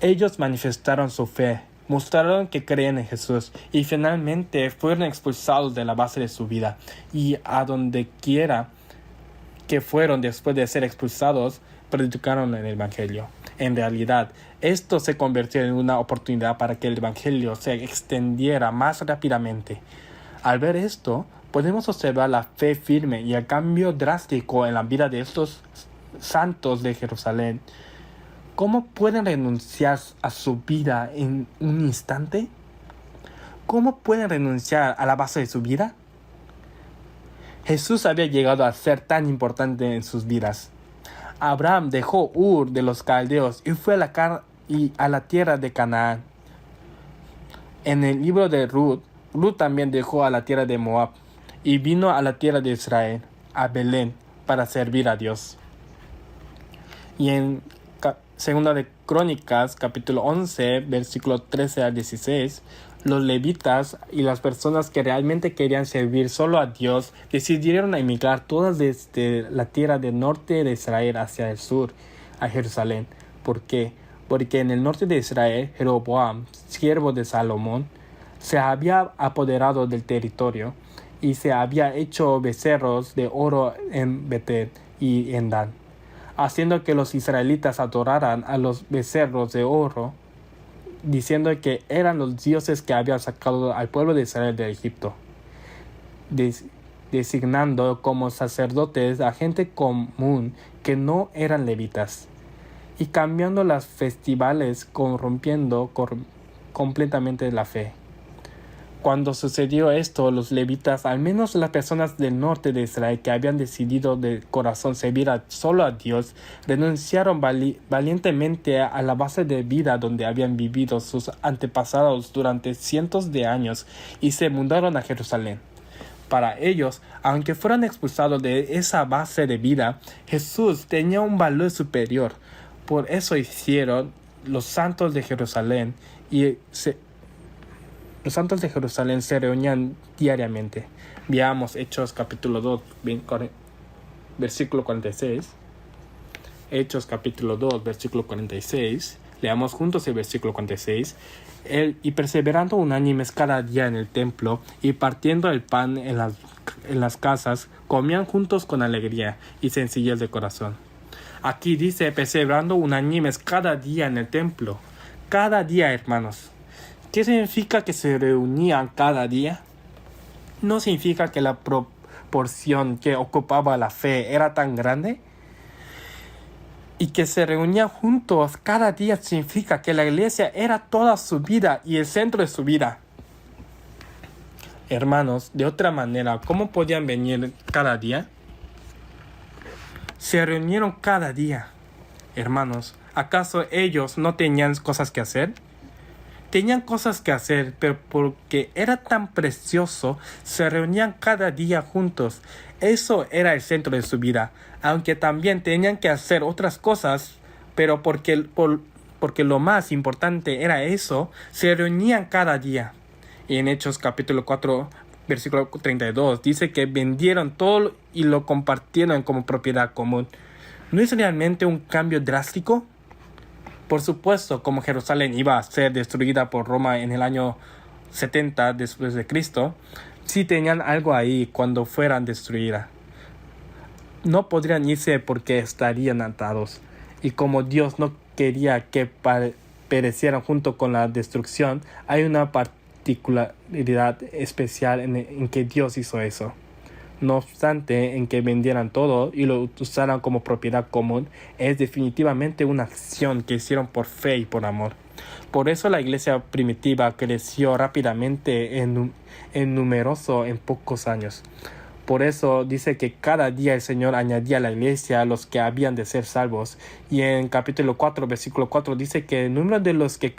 Ellos manifestaron su fe, mostraron que creen en Jesús y finalmente fueron expulsados de la base de su vida. Y a donde quiera que fueron después de ser expulsados, predicaron el Evangelio. En realidad, esto se convirtió en una oportunidad para que el Evangelio se extendiera más rápidamente. Al ver esto, podemos observar la fe firme y el cambio drástico en la vida de estos santos de Jerusalén. ¿Cómo pueden renunciar a su vida en un instante? ¿Cómo pueden renunciar a la base de su vida? Jesús había llegado a ser tan importante en sus vidas. Abraham dejó Ur de los Caldeos y fue a la tierra de Canaán. En el libro de Ruth también dejó a la tierra de Moab y vino a la tierra de Israel, a Belén, para servir a Dios. Y en Segunda de Crónicas, capítulo 11, versículo 13 al 16, los levitas y las personas que realmente querían servir solo a Dios decidieron emigrar todas desde la tierra del norte de Israel hacia el sur, a Jerusalén. ¿Por qué? Porque en el norte de Israel, Jeroboam, siervo de Salomón, se había apoderado del territorio y se había hecho becerros de oro en Betel y en Dan, haciendo que los israelitas adoraran a los becerros de oro, diciendo que eran los dioses que habían sacado al pueblo de Israel de Egipto, designando como sacerdotes a gente común que no eran levitas, y cambiando los festivales, corrompiendo completamente la fe. Cuando sucedió esto, los levitas, al menos las personas del norte de Israel que habían decidido de corazón servir solo a Dios, renunciaron valientemente a la base de vida donde habían vivido sus antepasados durante cientos de años y se mudaron a Jerusalén. Para ellos, aunque fueran expulsados de esa base de vida, Jesús tenía un valor superior. Por eso hicieron los santos de Jerusalén Los santos de Jerusalén se reunían diariamente. Veamos Hechos capítulo 2, versículo 46. Hechos capítulo 2, versículo 46. Leamos juntos el versículo 46. Y perseverando unánimes cada día en el templo y partiendo el pan en las casas, comían juntos con alegría y sencillez de corazón. Aquí dice perseverando unánimes cada día en el templo. Cada día, hermanos. ¿Qué significa que se reunían cada día? ¿No significa que la proporción que ocupaba la fe era tan grande? Y que se reunían juntos cada día significa que la iglesia era toda su vida y el centro de su vida. Hermanos, de otra manera, ¿cómo podían venir cada día? Se reunieron cada día. Hermanos, ¿acaso ellos no tenían cosas que hacer? Tenían cosas que hacer, pero porque era tan precioso, se reunían cada día juntos. Eso era el centro de su vida, aunque también tenían que hacer otras cosas, pero porque lo más importante era eso, se reunían cada día. Y en Hechos capítulo 4, versículo 32, dice que vendieron todo y lo compartieron como propiedad común. ¿No es realmente un cambio drástico? Por supuesto, como Jerusalén iba a ser destruida por Roma en el año 70 después de Cristo, sí tenían algo ahí cuando fueran destruida. No podrían irse porque estarían atados. Y como Dios no quería que perecieran junto con la destrucción, hay una particularidad especial en que Dios hizo eso. No obstante, en que vendieran todo y lo usaran como propiedad común, es definitivamente una acción que hicieron por fe y por amor. Por eso la iglesia primitiva creció rápidamente en numeroso en pocos años. Por eso dice que cada día el Señor añadía a la iglesia a los que habían de ser salvos. Y en capítulo 4, versículo 4 dice que el número de los que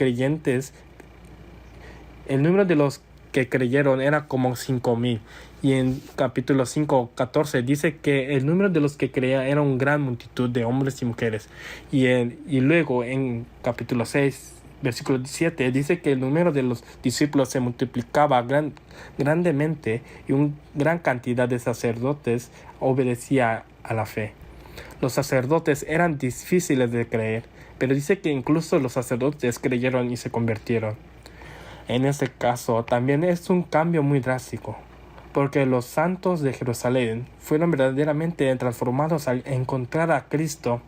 creyeron era como 5,000. Y en capítulo 5, 14 dice que el número de los que creían era una gran multitud de hombres y mujeres. Y luego en capítulo 6, versículo 17, dice que el número de los discípulos se multiplicaba grandemente y una gran cantidad de sacerdotes obedecía a la fe. Los sacerdotes eran difíciles de creer, pero dice que incluso los sacerdotes creyeron y se convirtieron. En este caso también es un cambio muy drástico, porque los santos de Jerusalén fueron verdaderamente transformados al encontrar a Cristo.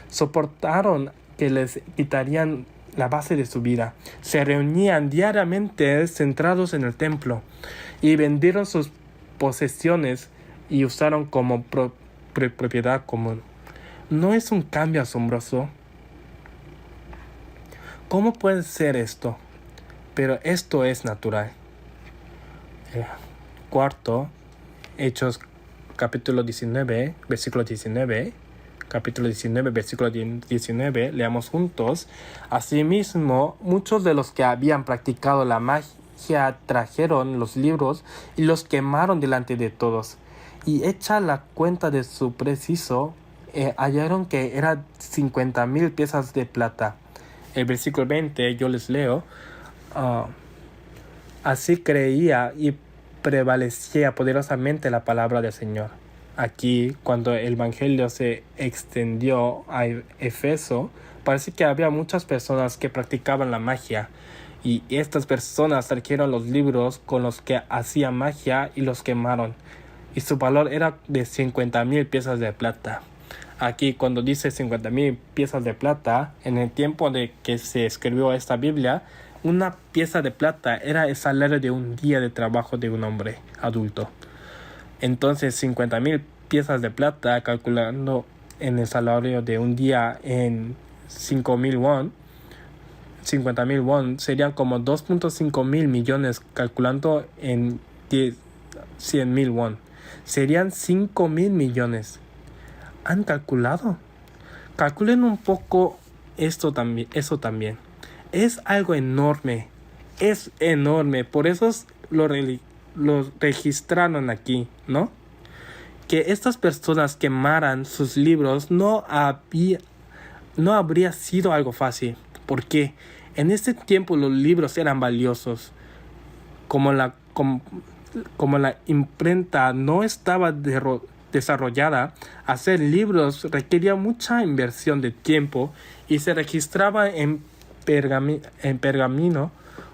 Soportaron que les quitarían la base de su vida. Se reunían diariamente centrados en el templo y vendieron sus posesiones y usaron como propiedad común. ¿No es un cambio asombroso? ¿Cómo puede ser esto? Pero esto es natural. Cuarto, Hechos capítulo 19, versículo 19. Capítulo 19, versículo 19, leamos juntos. Asimismo, muchos de los que habían practicado la magia trajeron los libros y los quemaron delante de todos. Y hecha la cuenta de su preciso, hallaron que eran 50,000 piezas de plata. El versículo 20, yo les leo. Así creía y prevalecía poderosamente la palabra del Señor. Aquí, cuando el evangelio se extendió a Éfeso, parece que había muchas personas que practicaban la magia, y estas personas trajeron los libros con los que hacían magia y los quemaron, y su valor era de 50,000 piezas de plata. Aquí, cuando dice 50,000 piezas de plata, en el tiempo de que se escribió esta Biblia, una pieza de plata era el salario de un día de trabajo de un hombre adulto. Entonces 50,000 piezas de plata, calculando en el salario de un día en 5,000 won, 50,000 won, serían como 2.5 mil millones, calculando en 100,000 won. Serían 5,000 millones. ¿Han calculado? Calculen un poco eso también. Es algo enorme. Es enorme. Por eso lo registraron aquí, ¿no? Que estas personas quemaran sus libros no habría sido algo fácil. ¿Por qué? En este tiempo los libros eran valiosos. Como la imprenta no estaba desarrollada, hacer libros requería mucha inversión de tiempo y se registraba en pergamino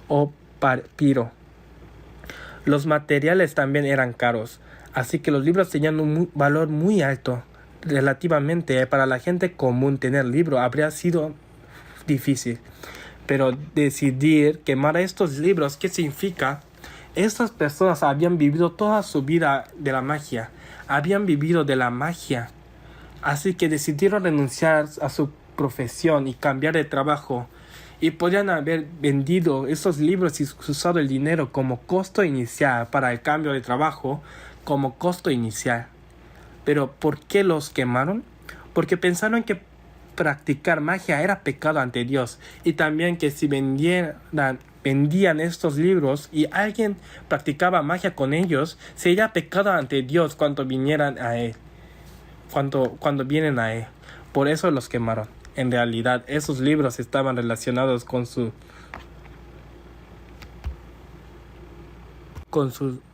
o papiro. Los materiales también eran caros, así que los libros tenían un valor muy alto. Relativamente, para la gente común tener libro habría sido difícil. Pero decidir quemar estos libros, ¿qué significa? Estas personas habían vivido toda su vida de la magia. Habían vivido de la magia. Así que decidieron renunciar a su profesión y cambiar de trabajo. Y podrían haber vendido esos libros y usado el dinero como costo inicial para el cambio de trabajo, como costo inicial. Pero ¿por qué los quemaron? Porque pensaron que practicar magia era pecado ante Dios, y también que si vendían estos libros y alguien practicaba magia con ellos, sería pecado ante Dios cuando vinieran a Él. Cuando vienen a Él. Por eso los quemaron. En realidad, esos libros estaban relacionados con su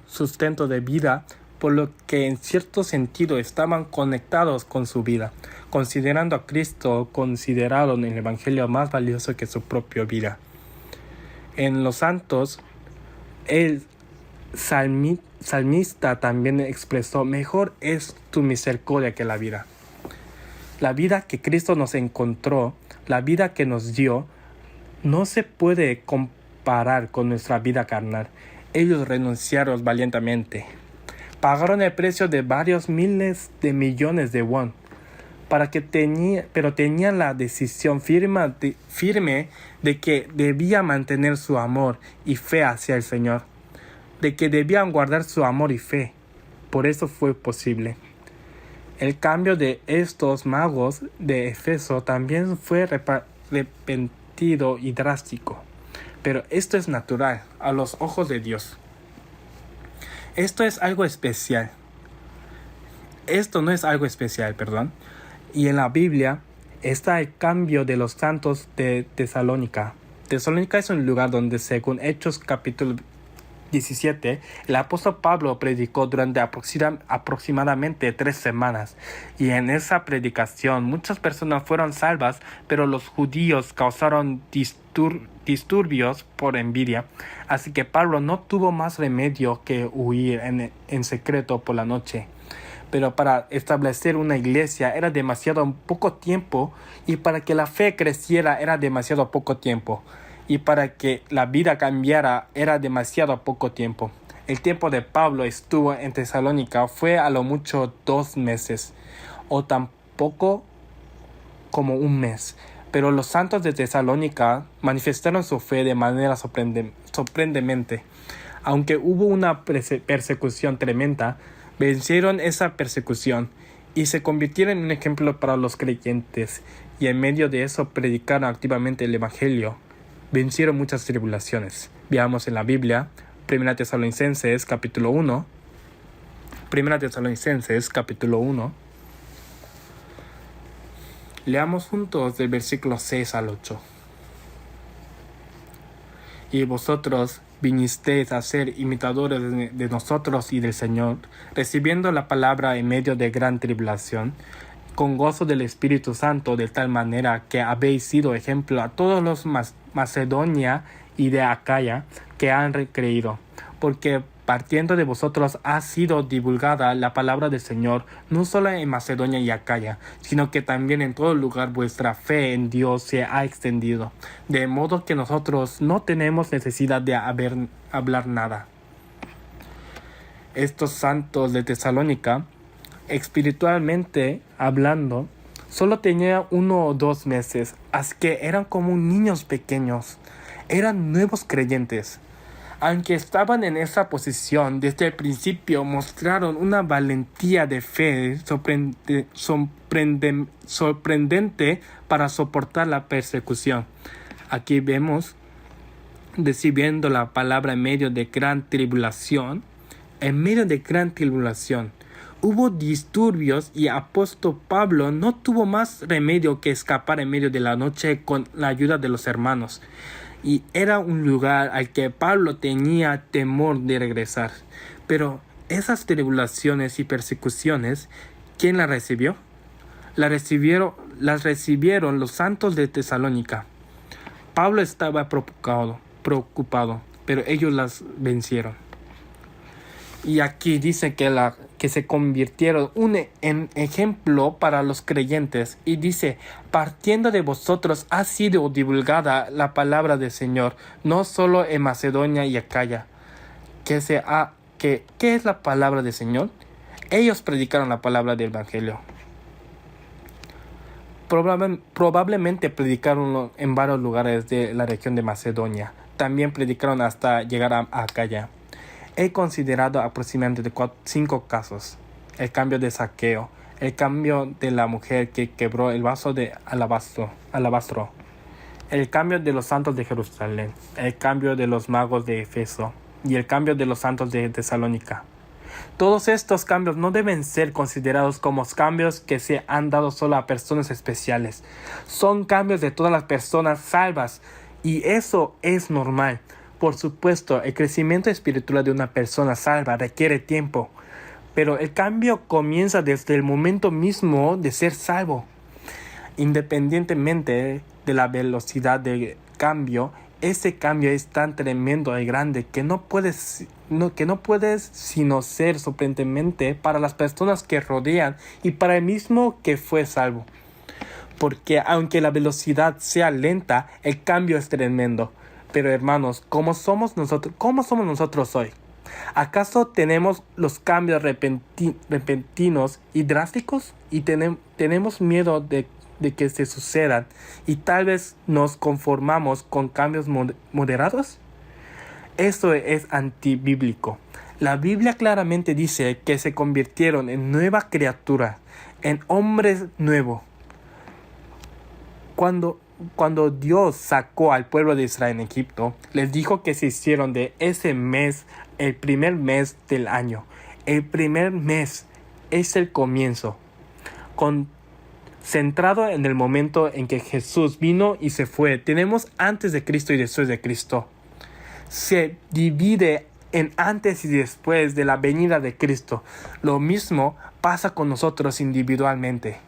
sustento de vida, por lo que en cierto sentido estaban conectados con su vida. Considerando a Cristo, consideraron el evangelio más valioso que su propia vida. En los santos, el salmista también expresó: mejor es tu misericordia que la vida. La vida que Cristo nos encontró, la vida que nos dio, no se puede comparar con nuestra vida carnal. Ellos renunciaron valientemente. Pagaron el precio de varios miles de millones de won, pero tenían la decisión firme de que debían mantener su amor y fe hacia el Señor, de que debían guardar su amor y fe. Por eso fue posible. El cambio de estos magos de Éfeso también fue repentino y drástico, pero esto es natural a los ojos de Dios. Esto es algo especial. Esto no es algo especial, perdón. Y en la Biblia está el cambio de los santos de Tesalónica es un lugar donde, según Hechos capítulo 17, el apóstol Pablo predicó durante aproximadamente 3 semanas, y en esa predicación muchas personas fueron salvas, pero los judíos causaron disturbios por envidia, así que Pablo no tuvo más remedio que huir en secreto por la noche. Pero para establecer una iglesia era demasiado poco tiempo, y para que la fe creciera era demasiado poco tiempo, y para que la vida cambiara era demasiado poco tiempo. El tiempo de Pablo estuvo en Tesalónica fue a lo mucho 2 meses, o tampoco como 1 mes. Pero los santos de Tesalónica manifestaron su fe de manera sorprendentemente. Aunque hubo una persecución tremenda, vencieron esa persecución y se convirtieron en un ejemplo para los creyentes, y en medio de eso predicaron activamente el Evangelio. Vencieron muchas tribulaciones. Veamos en la Biblia, 1 Tesalonicenses capítulo 1. 1 Tesalonicenses capítulo 1. Leamos juntos del versículo 6 al 8. Y vosotros vinisteis a ser imitadores de nosotros y del Señor, recibiendo la palabra en medio de gran tribulación, con gozo del Espíritu Santo, de tal manera que habéis sido ejemplo a todos los Macedonia y de Acaya que han creído, porque partiendo de vosotros ha sido divulgada la palabra del Señor, no solo en Macedonia y Acaya, sino que también en todo lugar vuestra fe en Dios se ha extendido, de modo que nosotros no tenemos necesidad de hablar nada. Estos santos de Tesalónica, espiritualmente hablando, solo tenían 1 o 2 meses, así que eran como niños pequeños, eran nuevos creyentes. Aunque estaban en esa posición desde el principio, mostraron una valentía de fe sorprendente para soportar la persecución. Aquí vemos, recibiendo la palabra en medio de gran tribulación. En medio de gran tribulación hubo disturbios, y apóstol Pablo no tuvo más remedio que escapar en medio de la noche con la ayuda de los hermanos. Y era un lugar al que Pablo tenía temor de regresar. Pero esas tribulaciones y persecuciones, ¿quién las recibió? Las recibieron los santos de Tesalónica. Pablo estaba preocupado, pero ellos las vencieron. Y aquí dice que se convirtieron en ejemplo para los creyentes. Y dice, partiendo de vosotros ha sido divulgada la palabra del Señor, no solo en Macedonia y Acaya. ¿Qué es la palabra del Señor? Ellos predicaron la palabra del Evangelio. Probablemente predicaron en varios lugares de la región de Macedonia. También predicaron hasta llegar a Acaya. He considerado aproximadamente 5 casos: el cambio de Zaqueo, el cambio de la mujer que quebró el vaso de alabastro, el cambio de los santos de Jerusalén, el cambio de los magos de Efeso y el cambio de los santos de Tesalónica. Todos estos cambios no deben ser considerados como cambios que se han dado solo a personas especiales. Son cambios de todas las personas salvas, y eso es normal. Por supuesto, el crecimiento espiritual de una persona salva requiere tiempo, pero el cambio comienza desde el momento mismo de ser salvo. Independientemente de la velocidad del cambio, ese cambio es tan tremendo y grande que no puedes sino ser sorprendente para las personas que rodean y para el mismo que fue salvo. Porque aunque la velocidad sea lenta, el cambio es tremendo. Pero hermanos, ¿cómo somos nosotros hoy? ¿Acaso tenemos los cambios repentinos y drásticos? ¿Y tenemos miedo de que se sucedan? ¿Y tal vez nos conformamos con cambios moderados? Eso es antibíblico. La Biblia claramente dice que se convirtieron en nueva criatura, en hombres nuevos. Cuando Dios sacó al pueblo de Israel en Egipto, les dijo que se hicieron de ese mes el primer mes del año. El primer mes es el comienzo. centrado en el momento en que Jesús vino y se fue. Tenemos antes de Cristo y después de Cristo. Se divide en antes y después de la venida de Cristo. Lo mismo pasa con nosotros individualmente.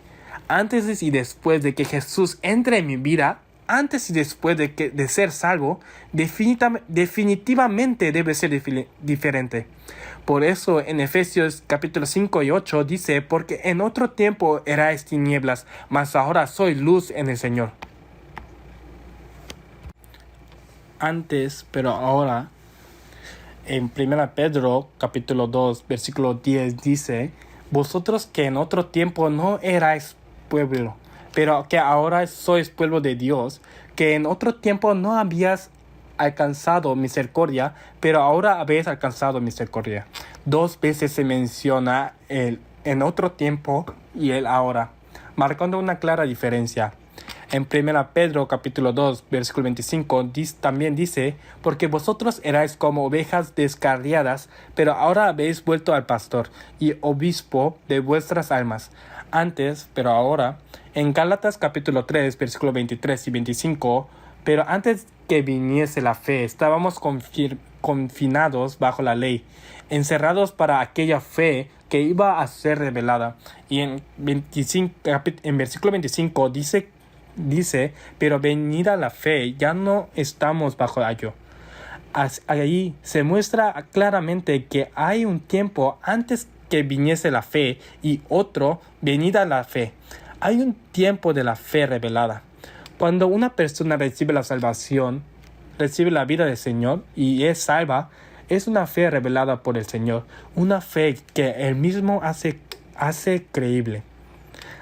Antes y después de que Jesús entre en mi vida, antes y después de ser salvo, definitivamente debe ser diferente. Por eso en Efesios capítulo 5 y 8 dice, porque en otro tiempo erais tinieblas, mas ahora soy luz en el Señor. Antes, pero ahora, en 1 Pedro capítulo 2, versículo 10 dice, vosotros que en otro tiempo no erais pueblo, pero que ahora sois pueblo de Dios, que en otro tiempo no habías alcanzado misericordia, pero ahora habéis alcanzado misericordia. 2 veces se menciona el en otro tiempo y el ahora, marcando una clara diferencia. En 1 Pedro capítulo 2, versículo 25, también dice, porque vosotros erais como ovejas descarriadas, pero ahora habéis vuelto al pastor y obispo de vuestras almas. Antes, pero ahora, en Gálatas capítulo 3, versículo 23 y 25, pero antes que viniese la fe, estábamos confinados bajo la ley, encerrados para aquella fe que iba a ser revelada. Y en versículo 25 dice, pero venida la fe, ya no estamos bajo ayo. Ahí se muestra claramente que hay un tiempo antes que viniese la fe y otro venida la fe. Hay un tiempo de la fe revelada. Cuando una persona recibe la salvación, recibe la vida del Señor y es salva, es una fe revelada por el Señor. Una fe que Él mismo hace creíble.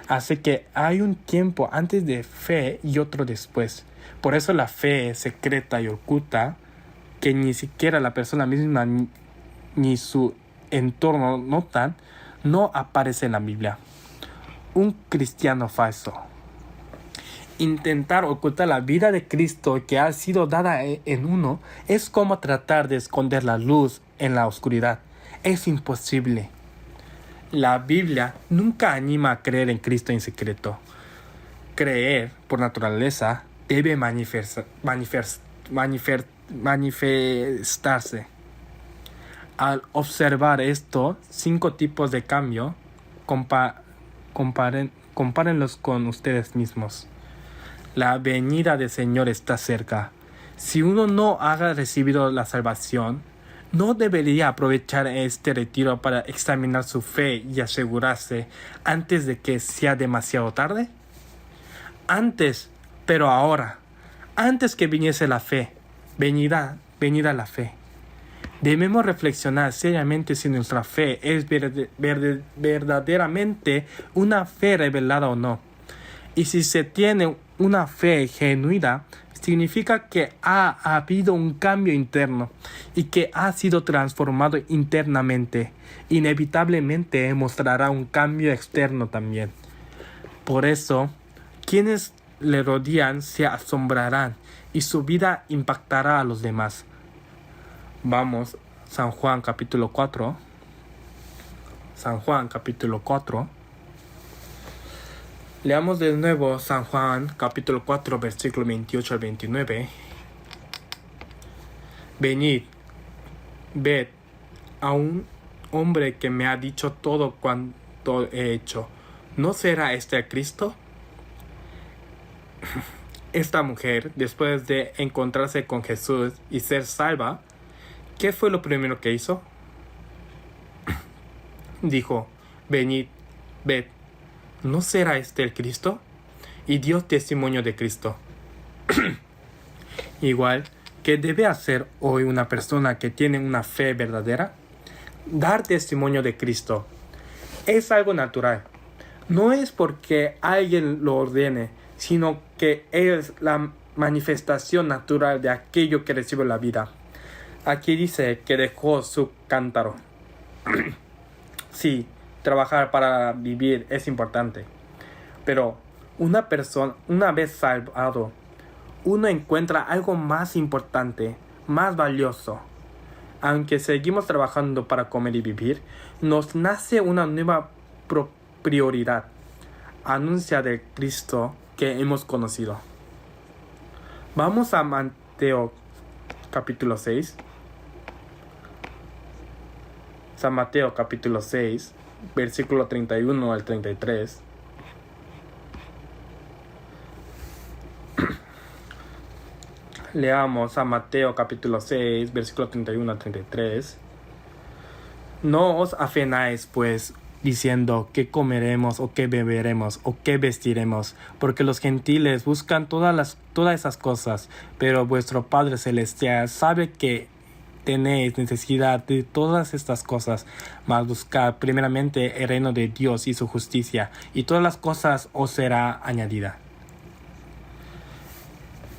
Así que hay un tiempo antes de fe y otro después. Por eso la fe secreta y oculta, que ni siquiera la persona misma ni su entorno notan, no aparece en la Biblia. Un cristiano falso. Intentar ocultar la vida de Cristo que ha sido dada en uno es como tratar de esconder la luz en la oscuridad. Es imposible. La Biblia nunca anima a creer en Cristo en secreto. Creer, por naturaleza, debe manifestarse. Al observar esto, 5 tipos de cambio, compárenlos con ustedes mismos. La venida del Señor está cerca. Si uno no ha recibido la salvación, ¿no debería aprovechar este retiro para examinar su fe y asegurarse antes de que sea demasiado tarde? Antes, pero ahora, antes que viniese la fe, venida la fe. Debemos reflexionar seriamente si nuestra fe es verdaderamente una fe revelada o no. Y si se tiene una fe genuina, significa que ha habido un cambio interno y que ha sido transformado internamente. Inevitablemente mostrará un cambio externo también. Por eso, quienes le rodean se asombrarán y su vida impactará a los demás. Vamos, San Juan capítulo 4. San Juan capítulo 4. Leamos de nuevo San Juan capítulo 4 versículo 28 al 29. Venid, ved a un hombre que me ha dicho todo cuanto he hecho. ¿No será este el Cristo? Esta mujer, después de encontrarse con Jesús y ser salva, ¿qué fue lo primero que hizo? Dijo, venid, ved. ¿No será este el Cristo? Y dio testimonio de Cristo. Igual, ¿qué debe hacer hoy una persona que tiene una fe verdadera? Dar testimonio de Cristo. Es algo natural. No es porque alguien lo ordene, sino que es la manifestación natural de aquello que recibe la vida. Aquí dice que dejó su cántaro. Sí, trabajar para vivir es importante. Pero una persona, una vez salvado, uno encuentra algo más importante, más valioso. Aunque seguimos trabajando para comer y vivir, nos nace una nueva prioridad. anuncia del Cristo que hemos conocido. Vamos a Mateo capítulo 6. San Mateo capítulo 6, versículo 31 al 33. Leamos a Mateo capítulo 6, versículo 31 al 33. No os afanéis, pues, diciendo qué comeremos o qué beberemos o qué vestiremos, porque los gentiles buscan todas esas cosas, pero vuestro Padre Celestial sabe que tenéis necesidad de todas estas cosas, mas buscad primeramente el reino de Dios y su justicia, y todas las cosas os será añadida.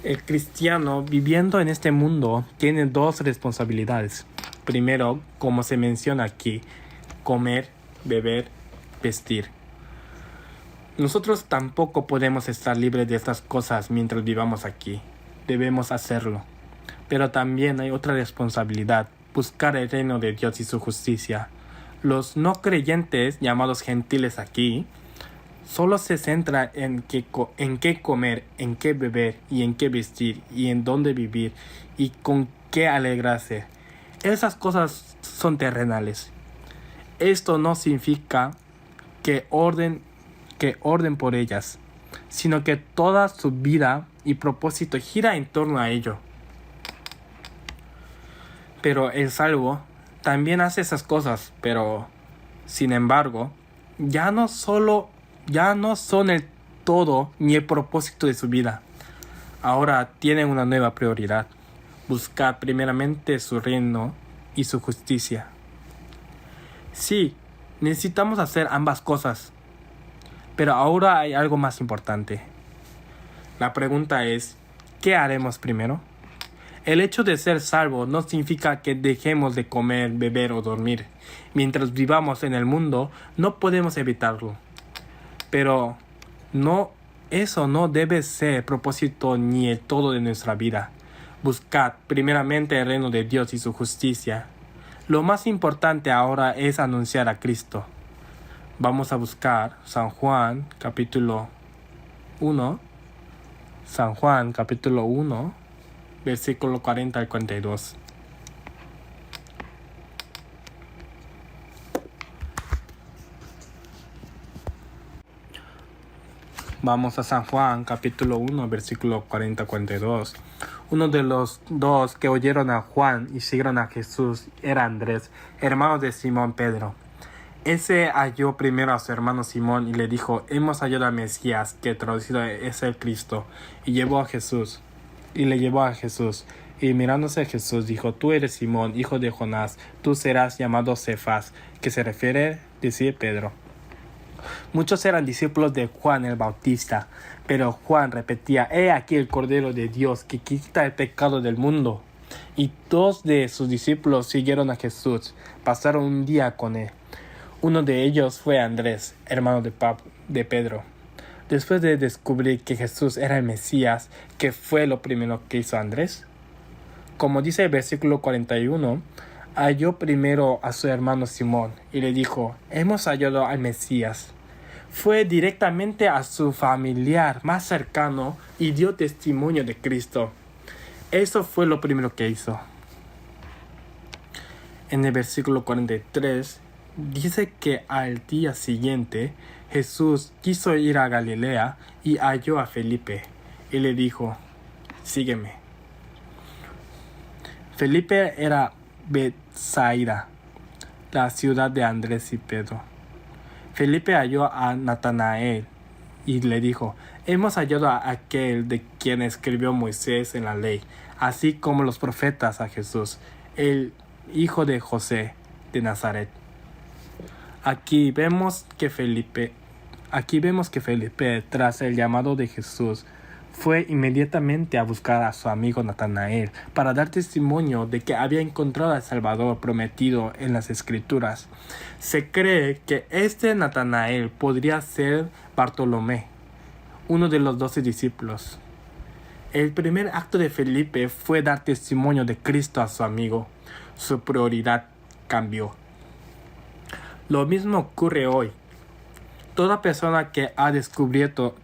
El cristiano viviendo en este mundo tiene dos responsabilidades. Primero, como se menciona aquí, comer, beber, vestir. Nosotros tampoco podemos estar libres de estas cosas mientras vivamos aquí. Debemos hacerlo. Pero también hay otra responsabilidad, buscar el reino de Dios y su justicia. Los no creyentes, llamados gentiles aquí, solo se centra en qué comer, en qué beber y en qué vestir y en dónde vivir y con qué alegrarse. Esas cosas son terrenales. Esto no significa que orden por ellas, sino que toda su vida y propósito gira en torno a ello. Pero el salvo también hace esas cosas, pero sin embargo, ya no son el todo ni el propósito de su vida. Ahora tienen una nueva prioridad: buscar primeramente su reino y su justicia. Sí, necesitamos hacer ambas cosas, pero ahora hay algo más importante. La pregunta es, ¿qué haremos primero? El hecho de ser salvo no significa que dejemos de comer, beber o dormir. Mientras vivamos en el mundo, no podemos evitarlo. Pero eso no debe ser el propósito ni el todo de nuestra vida. Buscad primeramente el reino de Dios y su justicia. Lo más importante ahora es anunciar a Cristo. Vamos a buscar San Juan capítulo 1. San Juan capítulo 1. Versículo 40 al 42. Vamos a San Juan, capítulo 1, versículo 40 al 42. Uno de los dos que oyeron a Juan y siguieron a Jesús era Andrés, hermano de Simón Pedro. Ese halló primero a su hermano Simón y le dijo: hemos hallado al Mesías, que traducido es el Cristo, y le llevó a Jesús. Y mirándose a Jesús dijo: tú eres Simón, hijo de Jonás, tú serás llamado Cefas, que se refiere decir Pedro. Muchos eran discípulos de Juan el Bautista, pero Juan repetía: he aquí el Cordero de Dios que quita el pecado del mundo. Y dos de sus discípulos siguieron a Jesús, pasaron un día con él. Uno de ellos fue Andrés, hermano de Pedro. Después de descubrir que Jesús era el Mesías, ¿qué fue lo primero que hizo Andrés? Como dice el versículo 41, halló primero a su hermano Simón y le dijo: hemos hallado al Mesías. Fue directamente a su familiar más cercano y dio testimonio de Cristo. Eso fue lo primero que hizo. En el versículo 43 dice que al día siguiente Jesús quiso ir a Galilea y halló a Felipe y le dijo: sígueme. Felipe era Betsaida, la ciudad de Andrés y Pedro. Felipe halló a Natanael y le dijo: hemos hallado a aquel de quien escribió Moisés en la ley, así como los profetas, a Jesús, el hijo de José de Nazaret. Aquí vemos que Felipe, tras el llamado de Jesús, fue inmediatamente a buscar a su amigo Natanael para dar testimonio de que había encontrado al Salvador prometido en las Escrituras. Se cree que este Natanael podría ser Bartolomé, uno de los 12 discípulos. El primer acto de Felipe fue dar testimonio de Cristo a su amigo. Su prioridad cambió. Lo mismo ocurre hoy. Toda persona que ha descubierto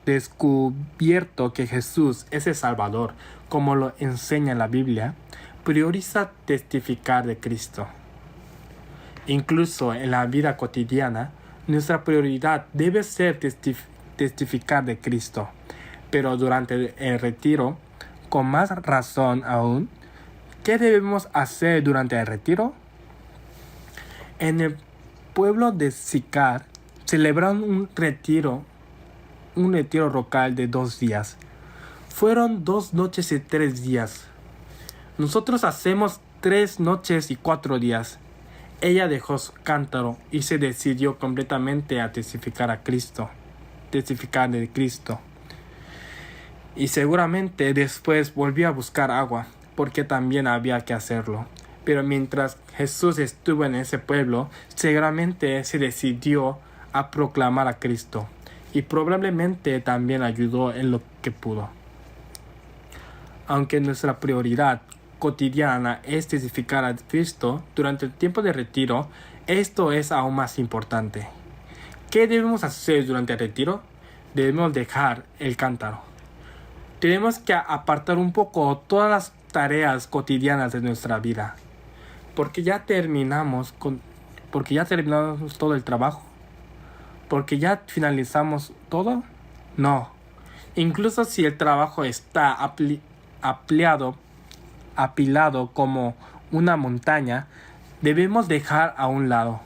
que Jesús es el Salvador, como lo enseña la Biblia, prioriza testificar de Cristo. Incluso en la vida cotidiana, nuestra prioridad debe ser testificar de Cristo. Pero durante el retiro, con más razón aún, ¿qué debemos hacer durante el retiro? En el pueblo de Sicar celebraron un retiro local de 2 días. Fueron 2 noches y 3 días. Nosotros hacemos 3 noches y 4 días. Ella dejó su cántaro y se decidió completamente a testificar de Cristo. Y seguramente después volvió a buscar agua, porque también había que hacerlo. Pero mientras Jesús estuvo en ese pueblo, seguramente se decidió a proclamar a Cristo. Y probablemente también ayudó en lo que pudo. Aunque nuestra prioridad cotidiana es testificar a Cristo, durante el tiempo de retiro, esto es aún más importante. ¿Qué debemos hacer durante el retiro? Debemos dejar el cántaro. Tenemos que apartar un poco todas las tareas cotidianas de nuestra vida. Porque ya terminamos todo el trabajo. Porque ya finalizamos todo. No. Incluso si el trabajo está apilado como una montaña, debemos dejar a un lado.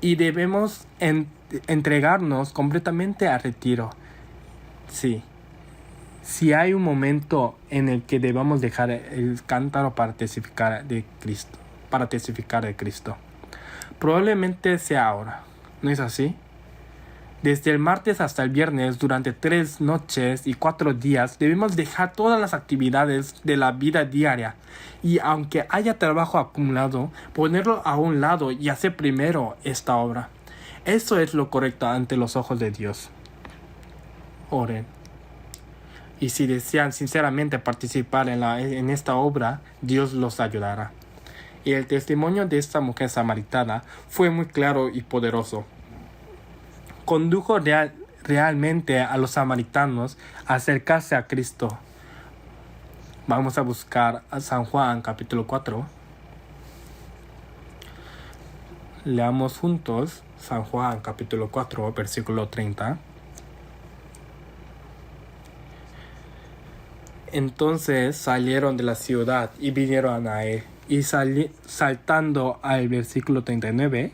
Y debemos entregarnos completamente al retiro. Sí. Si hay un momento en el que debamos dejar el cántaro para testificar de Cristo, probablemente sea ahora. ¿No es así? Desde el martes hasta el viernes, durante 3 noches y 4 días, debemos dejar todas las actividades de la vida diaria. Y aunque haya trabajo acumulado, ponerlo a un lado y hacer primero esta obra. Eso es lo correcto ante los ojos de Dios. Oren. Y si desean sinceramente participar en esta obra, Dios los ayudará. Y el testimonio de esta mujer samaritana fue muy claro y poderoso. Condujo realmente a los samaritanos a acercarse a Cristo. Vamos a buscar a San Juan capítulo 4. Leamos juntos San Juan capítulo 4, versículo 30. Entonces salieron de la ciudad y vinieron a él. Y saltando al versículo 39,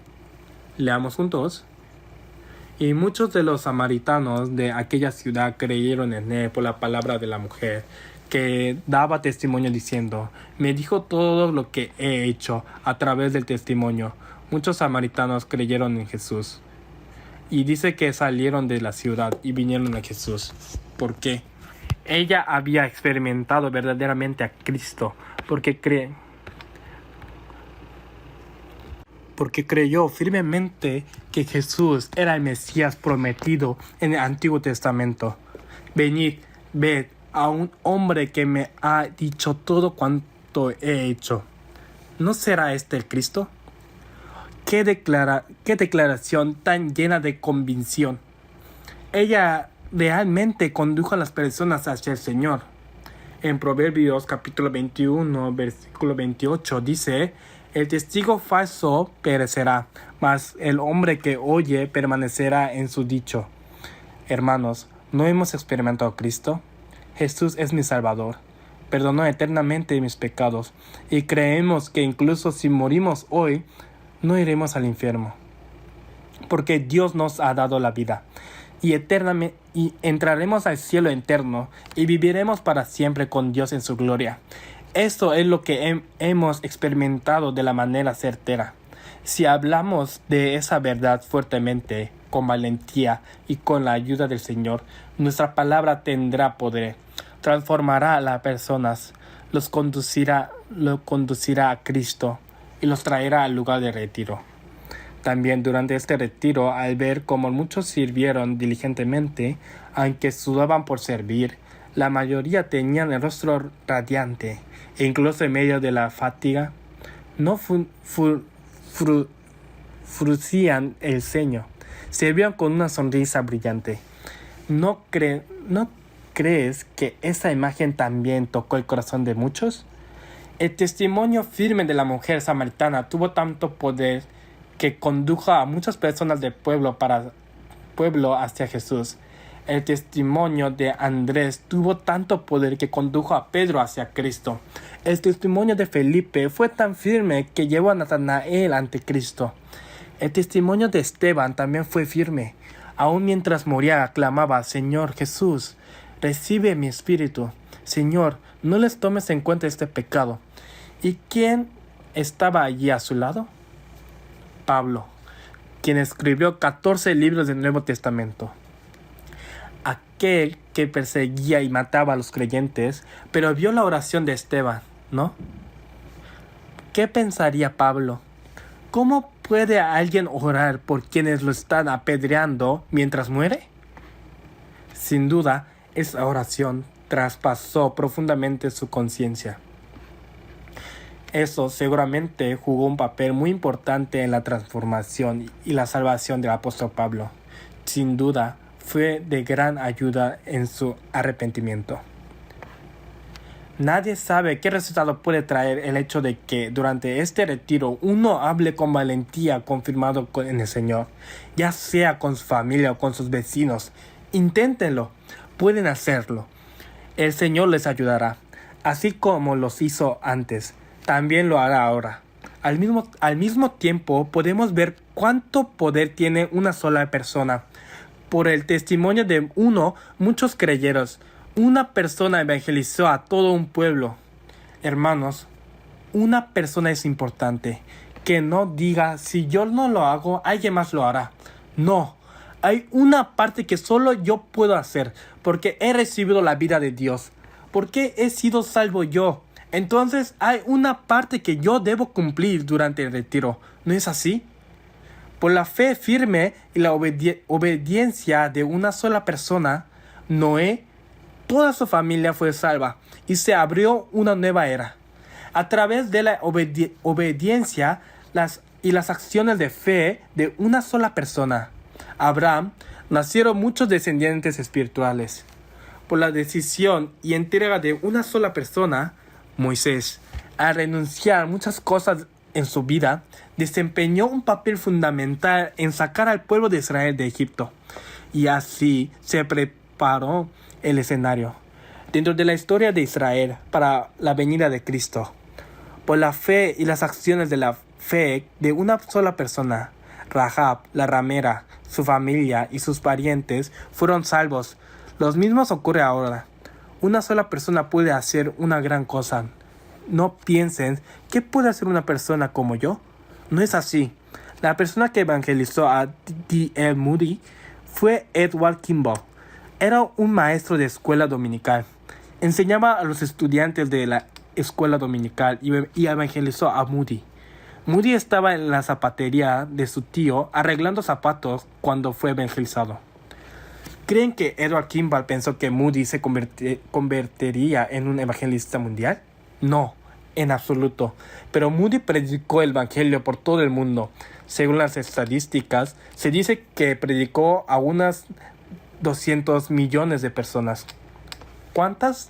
leamos juntos. Y muchos de los samaritanos de aquella ciudad creyeron en él por la palabra de la mujer, que daba testimonio diciendo: me dijo todo lo que he hecho. A través del testimonio, muchos samaritanos creyeron en Jesús. Y dice que salieron de la ciudad y vinieron a Jesús. ¿Por qué? Ella había experimentado verdaderamente a Cristo, porque creyó firmemente que Jesús era el Mesías prometido en el Antiguo Testamento. Venid, ved a un hombre que me ha dicho todo cuanto he hecho. ¿No será este el Cristo? ¿Qué declaración tan llena de convicción! Ella realmente condujo a las personas hacia el Señor. En Proverbios capítulo 21, versículo 28 dice: el testigo falso perecerá, mas el hombre que oye permanecerá en su dicho. Hermanos, ¿no hemos experimentado a Cristo? Jesús es mi Salvador. Perdonó eternamente mis pecados, y creemos que incluso si morimos hoy, no iremos al infierno. Porque Dios nos ha dado la vida, y entraremos al cielo eterno, y viviremos para siempre con Dios en su gloria. Esto es lo que hemos experimentado de la manera certera. Si hablamos de esa verdad fuertemente, con valentía y con la ayuda del Señor, nuestra palabra tendrá poder, transformará a las personas, los conducirá a Cristo y los traerá al lugar de retiro. También durante este retiro, al ver cómo muchos sirvieron diligentemente, aunque sudaban por servir, la mayoría tenían el rostro radiante, e incluso en medio de la fatiga, no fruncían el ceño, Se vieron con una sonrisa brillante. ¿No crees que esa imagen también tocó el corazón de muchos? El testimonio firme de la mujer samaritana tuvo tanto poder que condujo a muchas personas del pueblo hacia Jesús. El testimonio de Andrés tuvo tanto poder que condujo a Pedro hacia Cristo. El testimonio de Felipe fue tan firme que llevó a Natanael ante Cristo. El testimonio de Esteban también fue firme. Aún mientras moría, clamaba: Señor Jesús, recibe mi espíritu. Señor, no les tomes en cuenta este pecado. ¿Y quién estaba allí a su lado? Pablo, quien escribió 14 libros del Nuevo Testamento. Aquel que perseguía y mataba a los creyentes, pero vio la oración de Esteban, ¿no? ¿Qué pensaría Pablo? ¿Cómo puede alguien orar por quienes lo están apedreando mientras muere? Sin duda, esa oración traspasó profundamente su conciencia. Eso seguramente jugó un papel muy importante en la transformación y la salvación del apóstol Pablo. Sin duda, fue de gran ayuda en su arrepentimiento. Nadie sabe qué resultado puede traer el hecho de que durante este retiro uno hable con valentía confirmado en el Señor, ya sea con su familia o con sus vecinos. Inténtenlo, pueden hacerlo. El Señor les ayudará, así como los hizo antes. También lo hará ahora. Al mismo tiempo podemos ver cuánto poder tiene una sola persona. Por el testimonio de uno, muchos creyeron. Una persona evangelizó a todo un pueblo. Hermanos, una persona es importante. Que no diga: si yo no lo hago, alguien más lo hará. No, hay una parte que solo yo puedo hacer, porque he recibido la vida de Dios. Porque he sido salvo yo. Entonces hay una parte que yo debo cumplir durante el retiro. ¿No es así? Por la fe firme y la obediencia de una sola persona, Noé, toda su familia fue salva y se abrió una nueva era. A través de la obediencia y las acciones de fe de una sola persona, Abraham, nacieron muchos descendientes espirituales. Por la decisión y entrega de una sola persona, Moisés, al renunciar a muchas cosas en su vida, desempeñó un papel fundamental en sacar al pueblo de Israel de Egipto. Y así se preparó el escenario dentro de la historia de Israel para la venida de Cristo. Por la fe y las acciones de la fe de una sola persona, Rahab, la ramera, su familia y sus parientes fueron salvos. Lo mismo ocurre ahora. Una sola persona puede hacer una gran cosa. No piensen: ¿qué puede hacer una persona como yo? No es así. La persona que evangelizó a D.L. Moody fue Edward Kimball. Era un maestro de escuela dominical. Enseñaba a los estudiantes de la escuela dominical y evangelizó a Moody. Moody estaba en la zapatería de su tío arreglando zapatos cuando fue evangelizado. ¿Creen que Edward Kimball pensó que Moody se convertiría en un evangelista mundial? No, en absoluto. Pero Moody predicó el evangelio por todo el mundo. Según las estadísticas, se dice que predicó a unas 200 millones de personas. ¿Cuántas?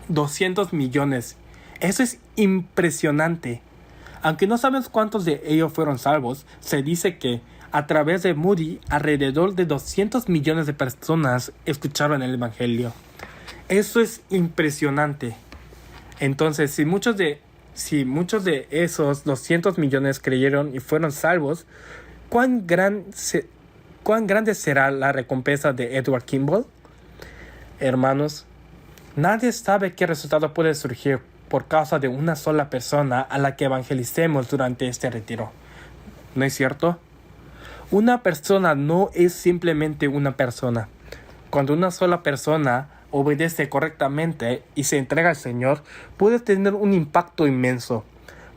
200 millones. Eso es impresionante. Aunque no sabemos cuántos de ellos fueron salvos, se dice que a través de Moody, alrededor de 200 millones de personas escucharon el evangelio. Eso es impresionante. Entonces, si muchos de esos 200 millones creyeron y fueron salvos, ¿cuán grande será la recompensa de Edward Kimball? Hermanos, nadie sabe qué resultado puede surgir por causa de una sola persona a la que evangelicemos durante este retiro. ¿No es cierto? Una persona no es simplemente una persona. Cuando una sola persona obedece correctamente y se entrega al Señor, puede tener un impacto inmenso.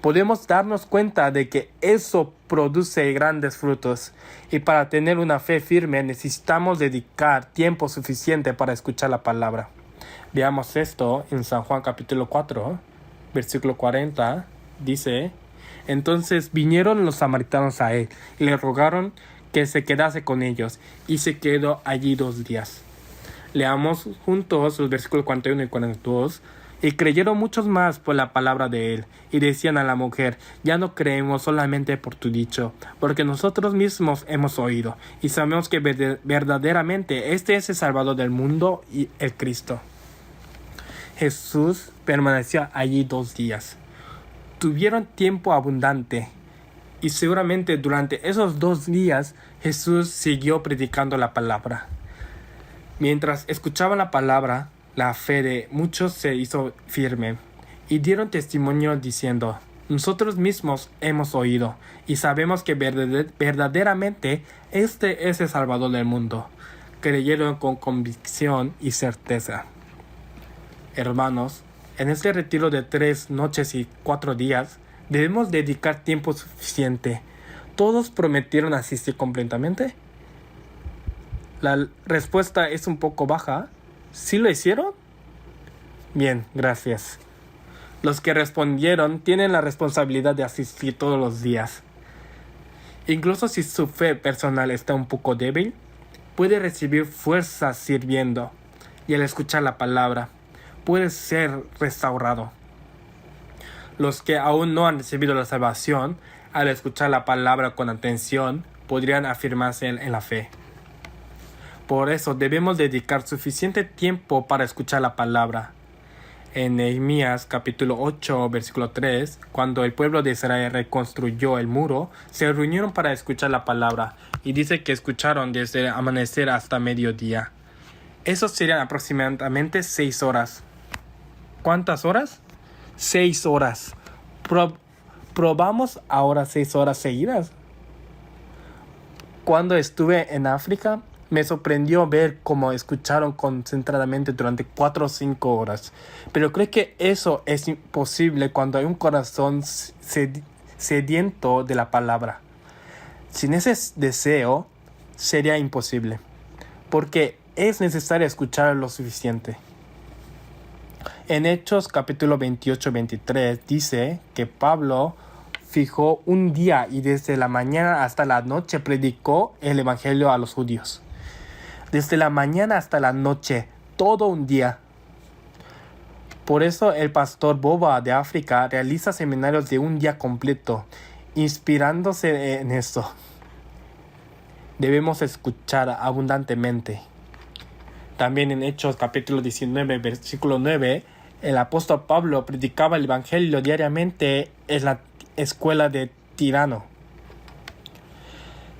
Podemos darnos cuenta de que eso produce grandes frutos. Y para tener una fe firme necesitamos dedicar tiempo suficiente para escuchar la palabra. Veamos esto en San Juan capítulo 4, versículo 40. Dice: entonces vinieron los samaritanos a él y le rogaron que se quedase con ellos, y se quedó allí 2 días. Leamos juntos los versículos 41 y 42. Y creyeron muchos más por la palabra de él, y decían a la mujer: ya no creemos solamente por tu dicho, porque nosotros mismos hemos oído, y sabemos que verdaderamente este es el Salvador del mundo, y el Cristo. Jesús permaneció allí 2 días. Tuvieron tiempo abundante, y seguramente durante esos 2 días Jesús siguió predicando la palabra. Mientras escuchaban la palabra, la fe de muchos se hizo firme, y dieron testimonio diciendo: nosotros mismos hemos oído, y sabemos que verdaderamente este es el Salvador del mundo. Creyeron con convicción y certeza. Hermanos, en este retiro de 3 noches y 4 días, debemos dedicar tiempo suficiente. ¿Todos prometieron asistir completamente? La respuesta es un poco baja. ¿Sí lo hicieron? Bien, gracias. Los que respondieron tienen la responsabilidad de asistir todos los días. Incluso si su fe personal está un poco débil, puede recibir fuerza sirviendo, y al escuchar la palabra, puede ser restaurado. Los que aún no han recibido la salvación, al escuchar la palabra con atención, podrían afirmarse en la fe. Por eso debemos dedicar suficiente tiempo para escuchar la palabra. En Nehemías capítulo 8, versículo 3, cuando el pueblo de Israel reconstruyó el muro, se reunieron para escuchar la palabra, y dice que escucharon desde el amanecer hasta mediodía. Eso serían aproximadamente 6 horas. ¿Cuántas horas? 6 horas. ¿Probamos ahora 6 horas seguidas? Cuando estuve en África, me sorprendió ver cómo escucharon concentradamente durante 4 o 5 horas. Pero creo que eso es imposible cuando hay un corazón sediento de la palabra. Sin ese deseo, sería imposible, porque es necesario escuchar lo suficiente. En Hechos capítulo 28-23 dice que Pablo fijó un día y desde la mañana hasta la noche predicó el evangelio a los judíos. Desde la mañana hasta la noche, todo un día. Por eso el pastor Boba de África realiza seminarios de un día completo, inspirándose en esto. Debemos escuchar abundantemente. También en Hechos capítulo 19, versículo 9, el apóstol Pablo predicaba el evangelio diariamente en la escuela de Tirano.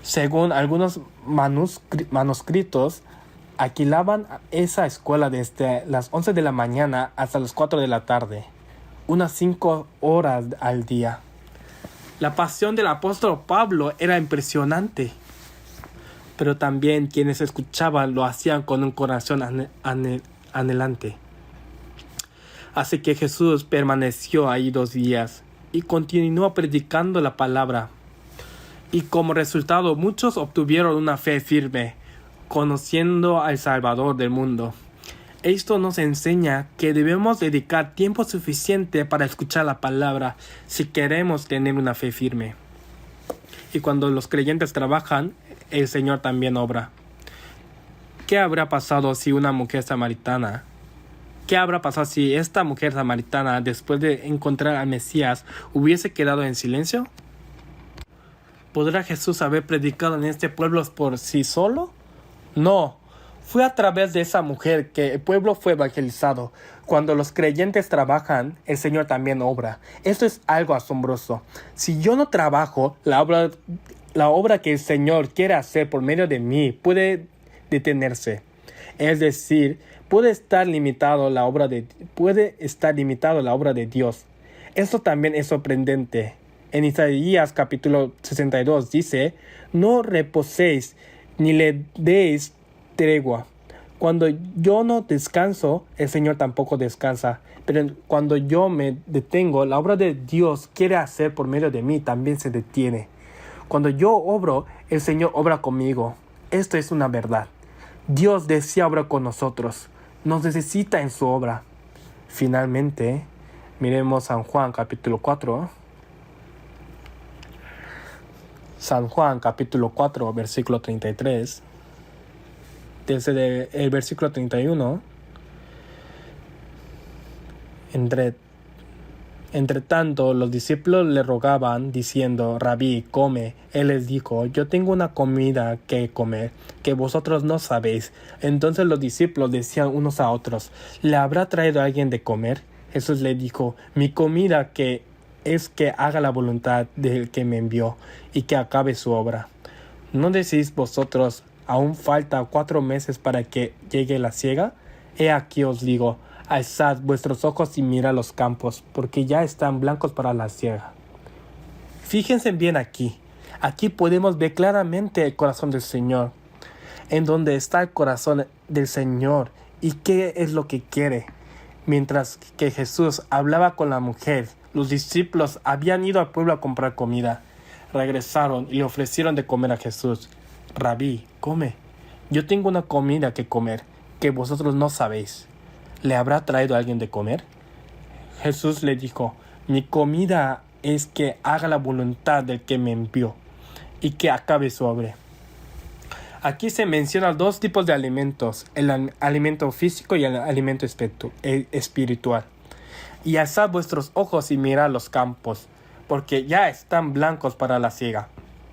Según algunos manuscritos, alquilaban esa escuela desde las 11 de la mañana hasta las 4 de la tarde, unas 5 horas al día. La pasión del apóstol Pablo era impresionante, pero también quienes escuchaban lo hacían con un corazón anhelante. Así que Jesús permaneció ahí 2 días y continuó predicando la palabra. Y como resultado, muchos obtuvieron una fe firme, conociendo al Salvador del mundo. Esto nos enseña que debemos dedicar tiempo suficiente para escuchar la palabra si queremos tener una fe firme. Y cuando los creyentes trabajan, el Señor también obra. ¿Qué habrá pasado si ¿Qué habrá pasado si esta mujer samaritana, después de encontrar al Mesías, hubiese quedado en silencio? ¿Podrá Jesús haber predicado en este pueblo por sí solo? No, fue a través de esa mujer que el pueblo fue evangelizado. Cuando los creyentes trabajan, el Señor también obra. Esto es algo asombroso. Si yo no trabajo, la obra que el Señor quiere hacer por medio de mí puede detenerse. Es decir, puede estar limitado la obra de Dios. Esto también es sorprendente. En Isaías capítulo 62 dice: no reposéis ni le deis tregua. Cuando yo no descanso, el Señor tampoco descansa. Pero cuando yo me detengo, la obra de Dios quiere hacer por medio de mí también se detiene. Cuando yo obro, el Señor obra conmigo. Esto es una verdad. Dios desea obrar con nosotros. Nos necesita en su obra. Finalmente, miremos San Juan capítulo 4. San Juan capítulo 4 versículo 33, desde el versículo 31, Entre tanto, los discípulos le rogaban, diciendo: Rabí, come. Él les dijo: Yo tengo una comida que comer, que vosotros no sabéis. Entonces los discípulos decían unos a otros: ¿Le habrá traído alguien de comer? Jesús le dijo: Mi comida es que haga la voluntad del que me envió, y que acabe su obra. ¿No decís vosotros: aún falta 4 meses para que llegue la siega? He aquí os digo: alzad vuestros ojos y mirad los campos, porque ya están blancos para la siega. Fíjense bien aquí. Aquí podemos ver claramente el corazón del Señor. En donde está el corazón del Señor y qué es lo que quiere. Mientras que Jesús hablaba con la mujer, los discípulos habían ido al pueblo a comprar comida. Regresaron y le ofrecieron de comer a Jesús. Rabí, come. Yo tengo una comida que comer, que vosotros no sabéis. ¿Le habrá traído alguien de comer? Jesús le dijo: Mi comida es que haga la voluntad del que me envió, y que acabe su obra. Aquí se mencionan 2 tipos de alimentos: el alimento físico y el alimento espiritual. Y alzad vuestros ojos y mirad los campos, porque ya están blancos para la siega.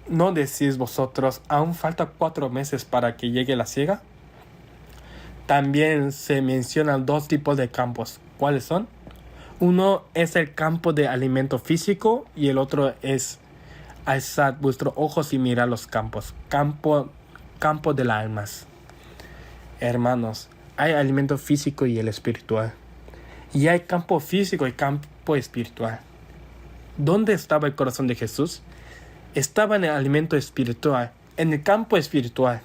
¿No decís vosotros: aún falta 4 meses para que llegue la siega? También se mencionan 2 tipos de campos. ¿Cuáles son? Uno es el campo de alimento físico y el otro es: alzad vuestros ojos y mirad los campos. Campo de las almas. Hermanos, hay alimento físico y el espiritual. Y hay campo físico y campo espiritual. ¿Dónde estaba el corazón de Jesús? Estaba en el alimento espiritual, en el campo espiritual.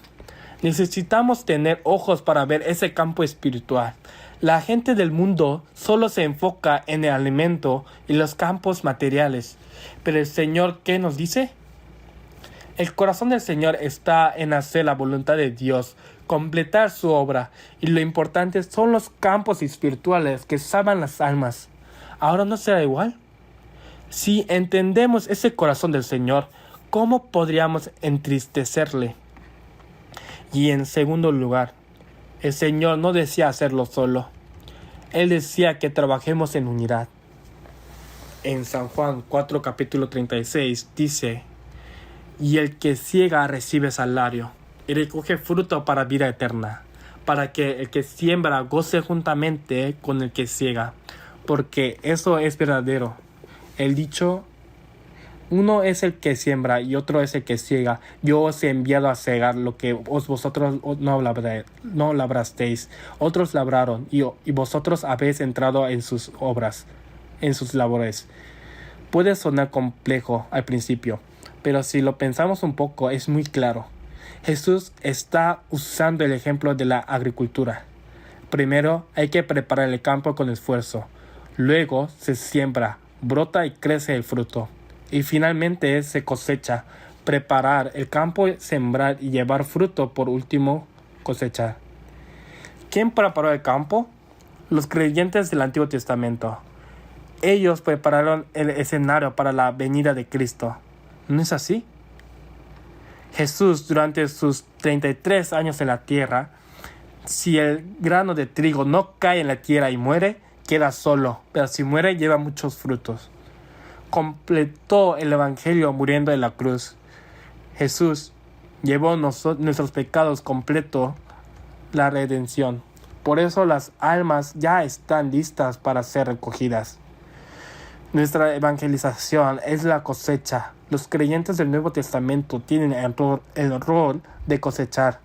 Necesitamos tener ojos para ver ese campo espiritual. La gente del mundo solo se enfoca en el alimento y los campos materiales. Pero el Señor, ¿qué nos dice? El corazón del Señor está en hacer la voluntad de Dios, completar su obra. Y lo importante son los campos espirituales que salvan las almas. ¿Ahora no será igual? Si entendemos ese corazón del Señor, ¿cómo podríamos entristecerle? Y en segundo lugar, el Señor no decía hacerlo solo. Él decía que trabajemos en unidad. En San Juan 4, capítulo 36, dice: Y el que siega recibe salario, y recoge fruto para vida eterna, para que el que siembra goce juntamente con el que siega, porque eso es verdadero. El dicho: uno es el que siembra y otro es el que ciega. Yo os he enviado a cegar lo que vosotros no labrasteis. Otros labraron y vosotros habéis entrado en sus obras, en sus labores. Puede sonar complejo al principio, pero si lo pensamos un poco es muy claro. Jesús está usando el ejemplo de la agricultura. Primero hay que preparar el campo con esfuerzo. Luego se siembra, brota y crece el fruto. Y finalmente se cosecha, preparar el campo, sembrar y llevar fruto, por último cosechar. ¿Quién preparó el campo? Los creyentes del Antiguo Testamento. Ellos prepararon el escenario para la venida de Cristo. ¿No es así? Jesús, durante sus 33 años en la tierra, si el grano de trigo no cae en la tierra y muere, queda solo, pero si muere lleva muchos frutos. Completó el evangelio muriendo en la cruz. Jesús llevó nuestros pecados, completó la redención. Por eso las almas ya están listas para ser recogidas. Nuestra evangelización es la cosecha. Los creyentes del Nuevo Testamento tienen el rol de cosechar.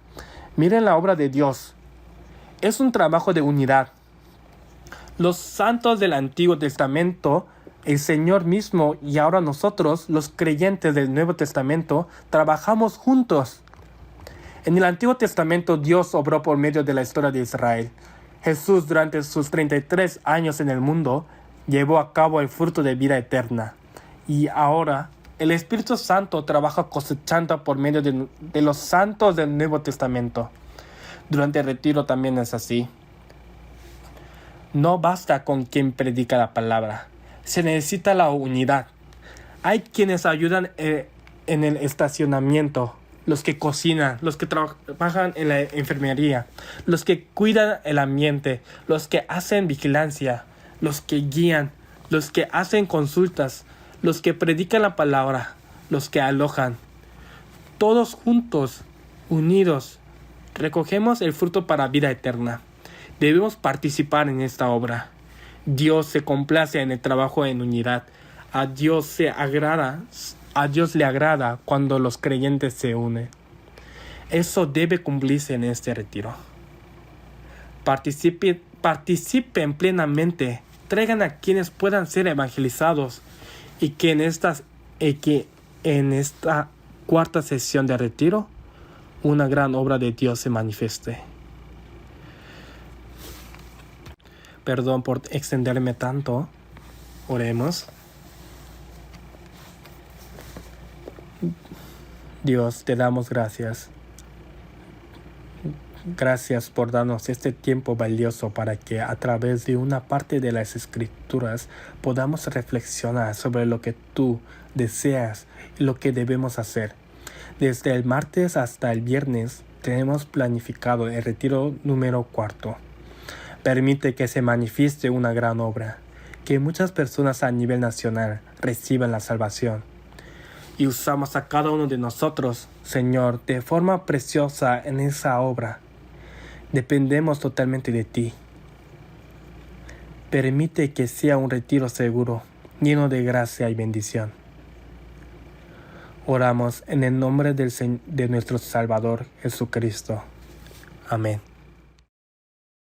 Miren la obra de Dios. Es un trabajo de unidad. Los santos del Antiguo Testamento, el Señor mismo y ahora nosotros, los creyentes del Nuevo Testamento, trabajamos juntos. En el Antiguo Testamento Dios obró por medio de la historia de Israel. Jesús, durante sus 33 años en el mundo, llevó a cabo el fruto de vida eterna. Y ahora el Espíritu Santo trabaja cosechando por medio de los santos del Nuevo Testamento. Durante el retiro también es así. No basta con quien predica la palabra. Se necesita la unidad. Hay quienes ayudan en en el estacionamiento, los que cocinan, los que trabajan en la enfermería, los que cuidan el ambiente, los que hacen vigilancia, los que guían, los que hacen consultas, los que predican la palabra, los que alojan. Todos juntos, unidos, recogemos el fruto para vida eterna. Debemos participar en esta obra. Dios se complace en el trabajo en unidad. A Dios le agrada cuando los creyentes se unen. Eso debe cumplirse en este retiro. Participen plenamente. Traigan a quienes puedan ser evangelizados y que en esta cuarta sesión de retiro una gran obra de Dios se manifieste. Perdón por extenderme tanto. Oremos. Dios, te damos gracias. Gracias por darnos este tiempo valioso para que a través de una parte de las Escrituras podamos reflexionar sobre lo que tú deseas y lo que debemos hacer. Desde el martes hasta el viernes tenemos planificado el retiro número 4. Permite que se manifieste una gran obra, que muchas personas a nivel nacional reciban la salvación. Y usamos a cada uno de nosotros, Señor, de forma preciosa en esa obra. Dependemos totalmente de ti. Permite que sea un retiro seguro, lleno de gracia y bendición. Oramos en el nombre de nuestro Salvador Jesucristo. Amén.